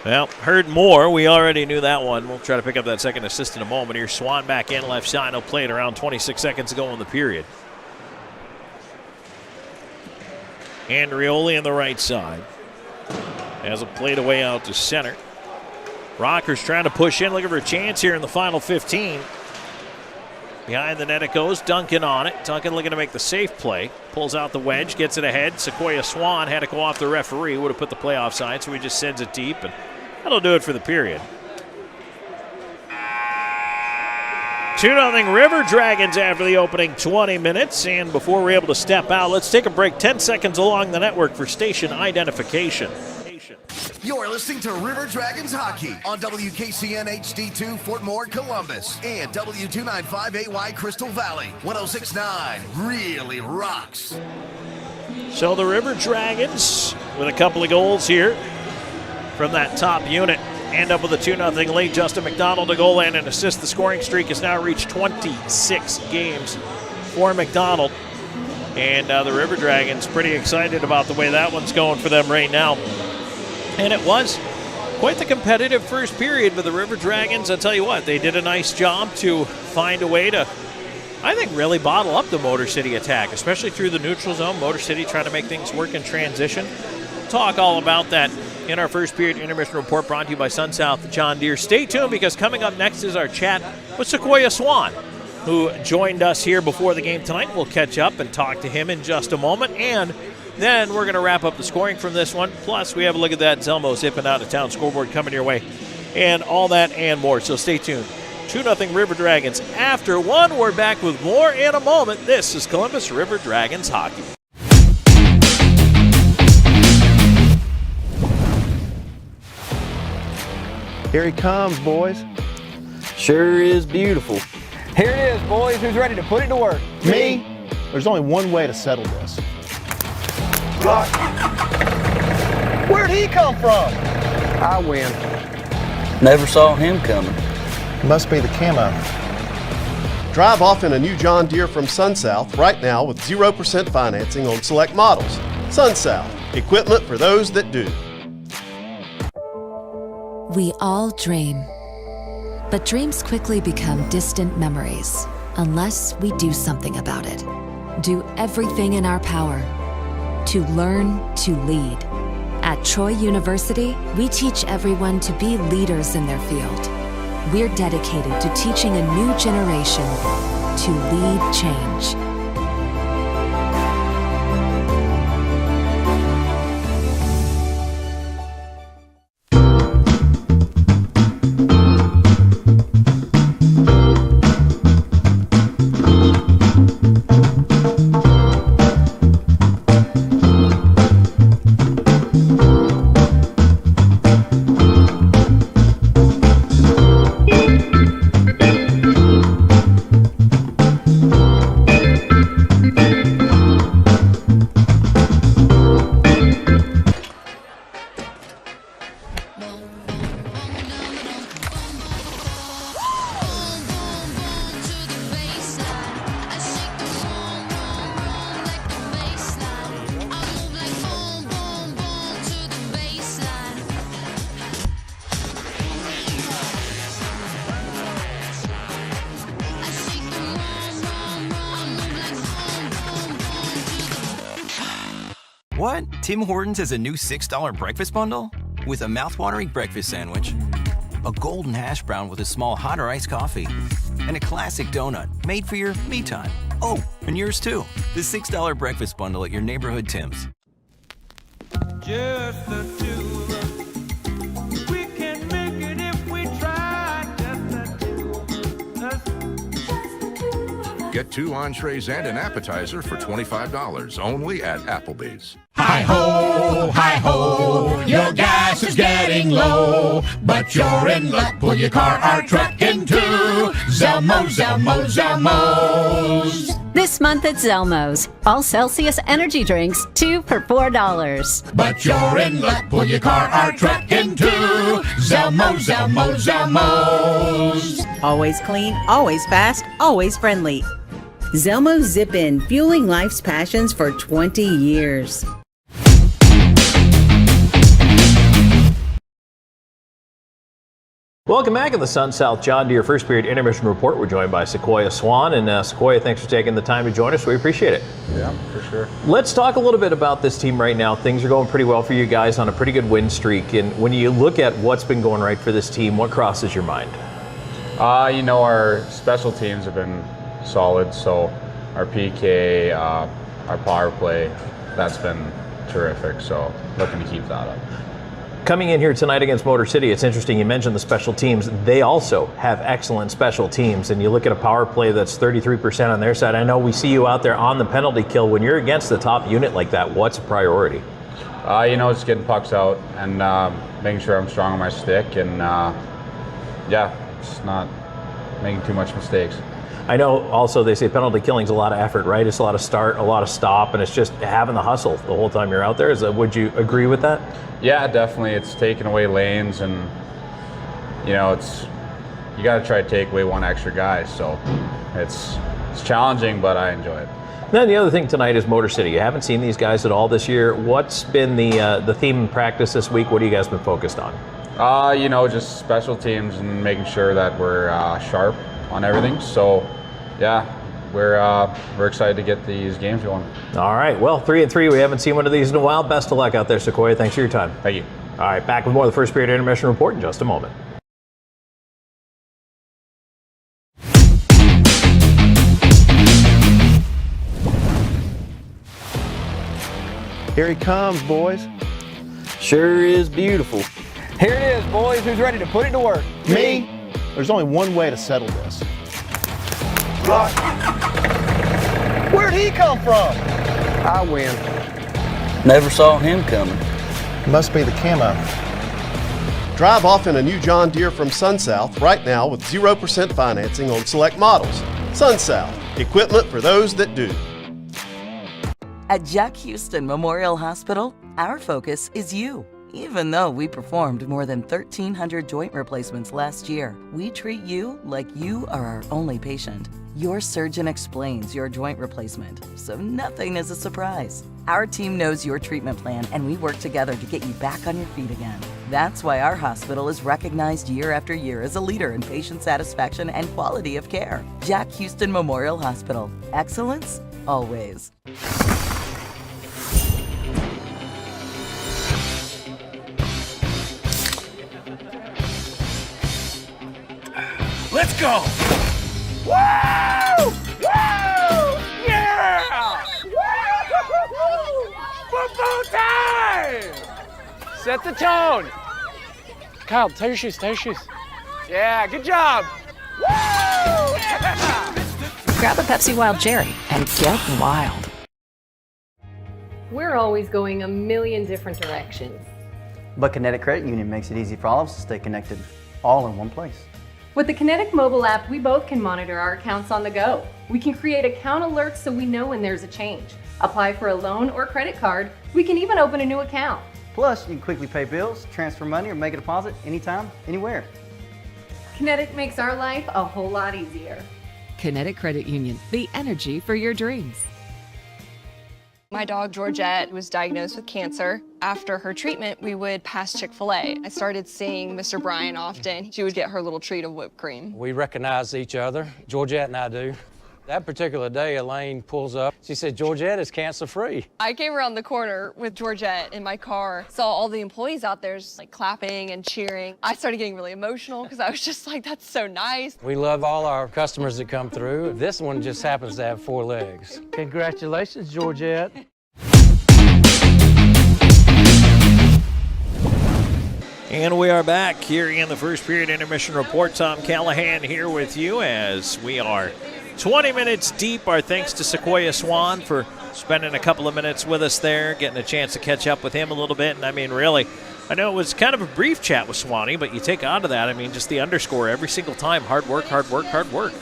Well, heard more. We already knew that one. We'll try to pick up that second assist in a moment. Here's Swan back in left side. He'll play it around 26 seconds to go in the period. Andrioli on the right side. Has it played away out to center. Rockers trying to push in, looking for a chance here in the final 15. Behind the net it goes. Duncan on it. Duncan looking to make the safe play. Pulls out the wedge, gets it ahead. Sequoia Swan had to go off the referee. Would have put the play offside, so he just sends it deep, and that'll do it for the period. 2-0 River Dragons after the opening 20 minutes. And before we're able to step out, let's take a break. 10 seconds along the network for station identification. You're listening to River Dragons Hockey on WKCN HD2 Fort Moore, Columbus, and W295AY Crystal Valley. 106.9 really rocks. So the River Dragons, with a couple of goals here from that top unit, end up with a 2-0 lead. Justin McDonald, a goal and an assist. The scoring streak has now reached 26 games for McDonald. And the River Dragons pretty excited about the way that one's going for them right now. And it was quite the competitive first period, but the River Dragons, I'll tell you what, they did a nice job to find a way to, I think, really bottle up the Motor City attack, especially through the neutral zone. Motor City trying to make things work in transition. Talk all about that in our first period intermission report, brought to you by Sun South John Deere. Stay tuned, because coming up next is our chat with Sequoia Swan, who joined us here before the game tonight. We'll catch up and talk to him in just a moment, and then we're going to wrap up the scoring from this one. Plus, we have a look at that Zelmo zipping out of town scoreboard coming your way, and all that and more. So stay tuned. 2-0 River Dragons after one. We're back with more in a moment. This is Columbus River Dragons Hockey. Here he comes, boys. Sure is beautiful. Here it is, boys. Who's ready to put it to work? Me? There's only one way to settle this. Where'd he come from? I win. Never saw him coming. Must be the camo. Drive off in a new John Deere from SunSouth right now with 0% financing on select models. SunSouth, equipment for those that do. We all dream, but dreams quickly become distant memories unless we do something about it. Do everything in our power to learn to lead. At Troy University, we teach everyone to be leaders in their field. We're dedicated to teaching a new generation to lead change. What? Tim Hortons has a new $6 breakfast bundle? With a mouthwatering breakfast sandwich, a golden hash brown with a small hot or iced coffee, and a classic donut made for your me time. Oh, and yours too. The $6 breakfast bundle at your neighborhood Tim's. Just the two of us. We can make it if we try. Just the two of us. Get 2 entrees and an appetizer for $25 only at Applebee's. Hi-ho, your gas is getting low, but you're in luck. Pull your car or truck into Zelmo's. This month at Zelmo's, all Celsius energy drinks, 2 for $4. But you're in luck. Pull your car or truck into Zelmo's. Always clean, always fast, always friendly. Zelmo's Zip In, fueling life's passions for 20 years. Welcome back in the Sun South John Deere First Period Intermission Report. We're joined by Sequoia Swan. And Sequoia, thanks for taking the time to join us. We appreciate it. Yeah, for sure. Let's talk a little bit about this team right now. Things are going pretty well for you guys on a pretty good win streak. And when you look at what's been going right for this team, what crosses your mind? Our special teams have been solid. So our PK, our power play, that's been terrific. So looking to keep that up. Coming in here tonight against Motor City, it's interesting. You mentioned the special teams. They also have excellent special teams. And you look at a power play that's 33% on their side. I know we see you out there on the penalty kill. When you're against the top unit like that, what's a priority? Just getting pucks out and making sure I'm strong on my stick and, just not making too much mistakes. I know also they say penalty killing's a lot of effort, right? It's a lot of start, a lot of stop, and it's just having the hustle the whole time you're out there. Would you agree with that? Yeah, definitely. It's taking away lanes and, you got to try to take away one extra guy. So it's challenging, but I enjoy it. Then the other thing tonight is Motor City. You haven't seen these guys at all this year. What's been the theme in practice this week? What have you guys been focused on? Just special teams and making sure that we're sharp on everything. So, we're excited to get these games going. All right. Well, 3-3. We haven't seen one of these in a while. Best of luck out there, Sequoia. Thanks for your time. Thank you. All right. Back with more of the First Period Intermission Report in just a moment. Here he comes, boys. Sure is beautiful. Here it is, boys. Who's ready to put it to work? Me? There's only one way to settle this. Where'd he come from? I win. Never saw him coming. Must be the camo. Drive off in a new John Deere from SunSouth right now with 0% financing on select models. SunSouth, equipment for those that do. At Jack Houston Memorial Hospital, our focus is you. Even though we performed more than 1,300 joint replacements last year, we treat you like you are our only patient. Your surgeon explains your joint replacement, so nothing is a surprise. Our team knows your treatment plan, and we work together to get you back on your feet again. That's why our hospital is recognized year after year as a leader in patient satisfaction and quality of care. Jack Houston Memorial Hospital. Excellence, always. Let's go! Woo! Woo! Yeah! Football time! Set the tone. Kyle, tie your shoes, tie your shoes. Yeah, good job. Woo! Yeah! Grab a Pepsi Wild Cherry and get wild. We're always going a million different directions. But Kinetic Credit Union makes it easy for all of us to stay connected, all in one place. With the Kinetic mobile app, we both can monitor our accounts on the go. We can create account alerts so we know when there's a change. Apply for a loan or credit card. We can even open a new account. Plus, you can quickly pay bills, transfer money, or make a deposit anytime, anywhere. Kinetic makes our life a whole lot easier. Kinetic Credit Union, the energy for your dreams. My dog Georgette was diagnosed with cancer. After her treatment, we would pass Chick-fil-A. I started seeing Mr. Bryan often. She would get her little treat of whipped cream. We recognize each other, Georgette and I do. That particular day, Elaine pulls up. She said, Georgette is cancer-free. I came around the corner with Georgette in my car, saw all the employees out there just like clapping and cheering. I started getting really emotional because I was just like, that's so nice. We love all our customers that come through. This one just happens to have 4 legs. Congratulations, Georgette. And we are back here in the First Period Intermission Report. Tom Callahan here with you as we are 20 minutes deep. Our thanks to Sequoia Swan for spending a couple of minutes with us there, getting a chance to catch up with him a little bit. And I mean, really, I know it was kind of a brief chat with Swanee, but you take out of that, I mean, just the underscore every single time. Hard work, hard work, hard work.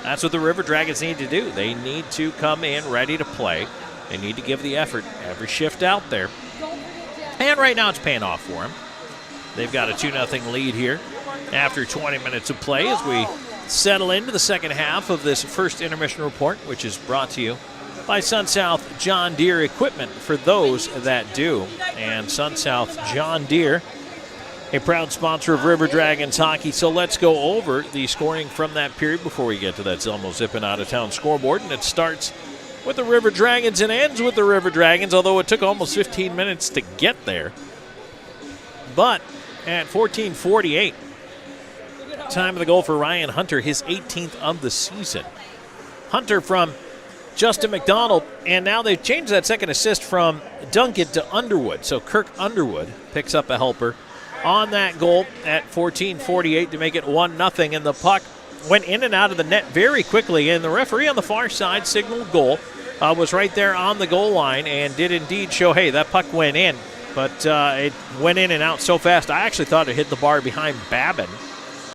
That's what the River Dragons need to do. They need to come in ready to play. They need to give the effort every shift out there. And right now it's paying off for them. They've got a 2-0 lead here after 20 minutes of play as we settle into the second half of this first intermission report, which is brought to you by SunSouth John Deere Equipment for those that do. And SunSouth John Deere, a proud sponsor of River Dragons hockey. So let's go over the scoring from that period before we get to that Zelmo Zippin out-of-town scoreboard. And it starts with the River Dragons and ends with the River Dragons, although it took almost 15 minutes to get there. But at 14:48, time of the goal for Ryan Hunter, his 18th of the season. Hunter from Justin McDonald, and now they've changed that second assist from Duncan to Underwood. So Kirk Underwood picks up a helper on that goal at 14:48 to make it 1-0, and the puck went in and out of the net very quickly, and the referee on the far side signaled goal, was right there on the goal line and did indeed show, hey, that puck went in, but it went in and out so fast. I actually thought it hit the bar behind Babin.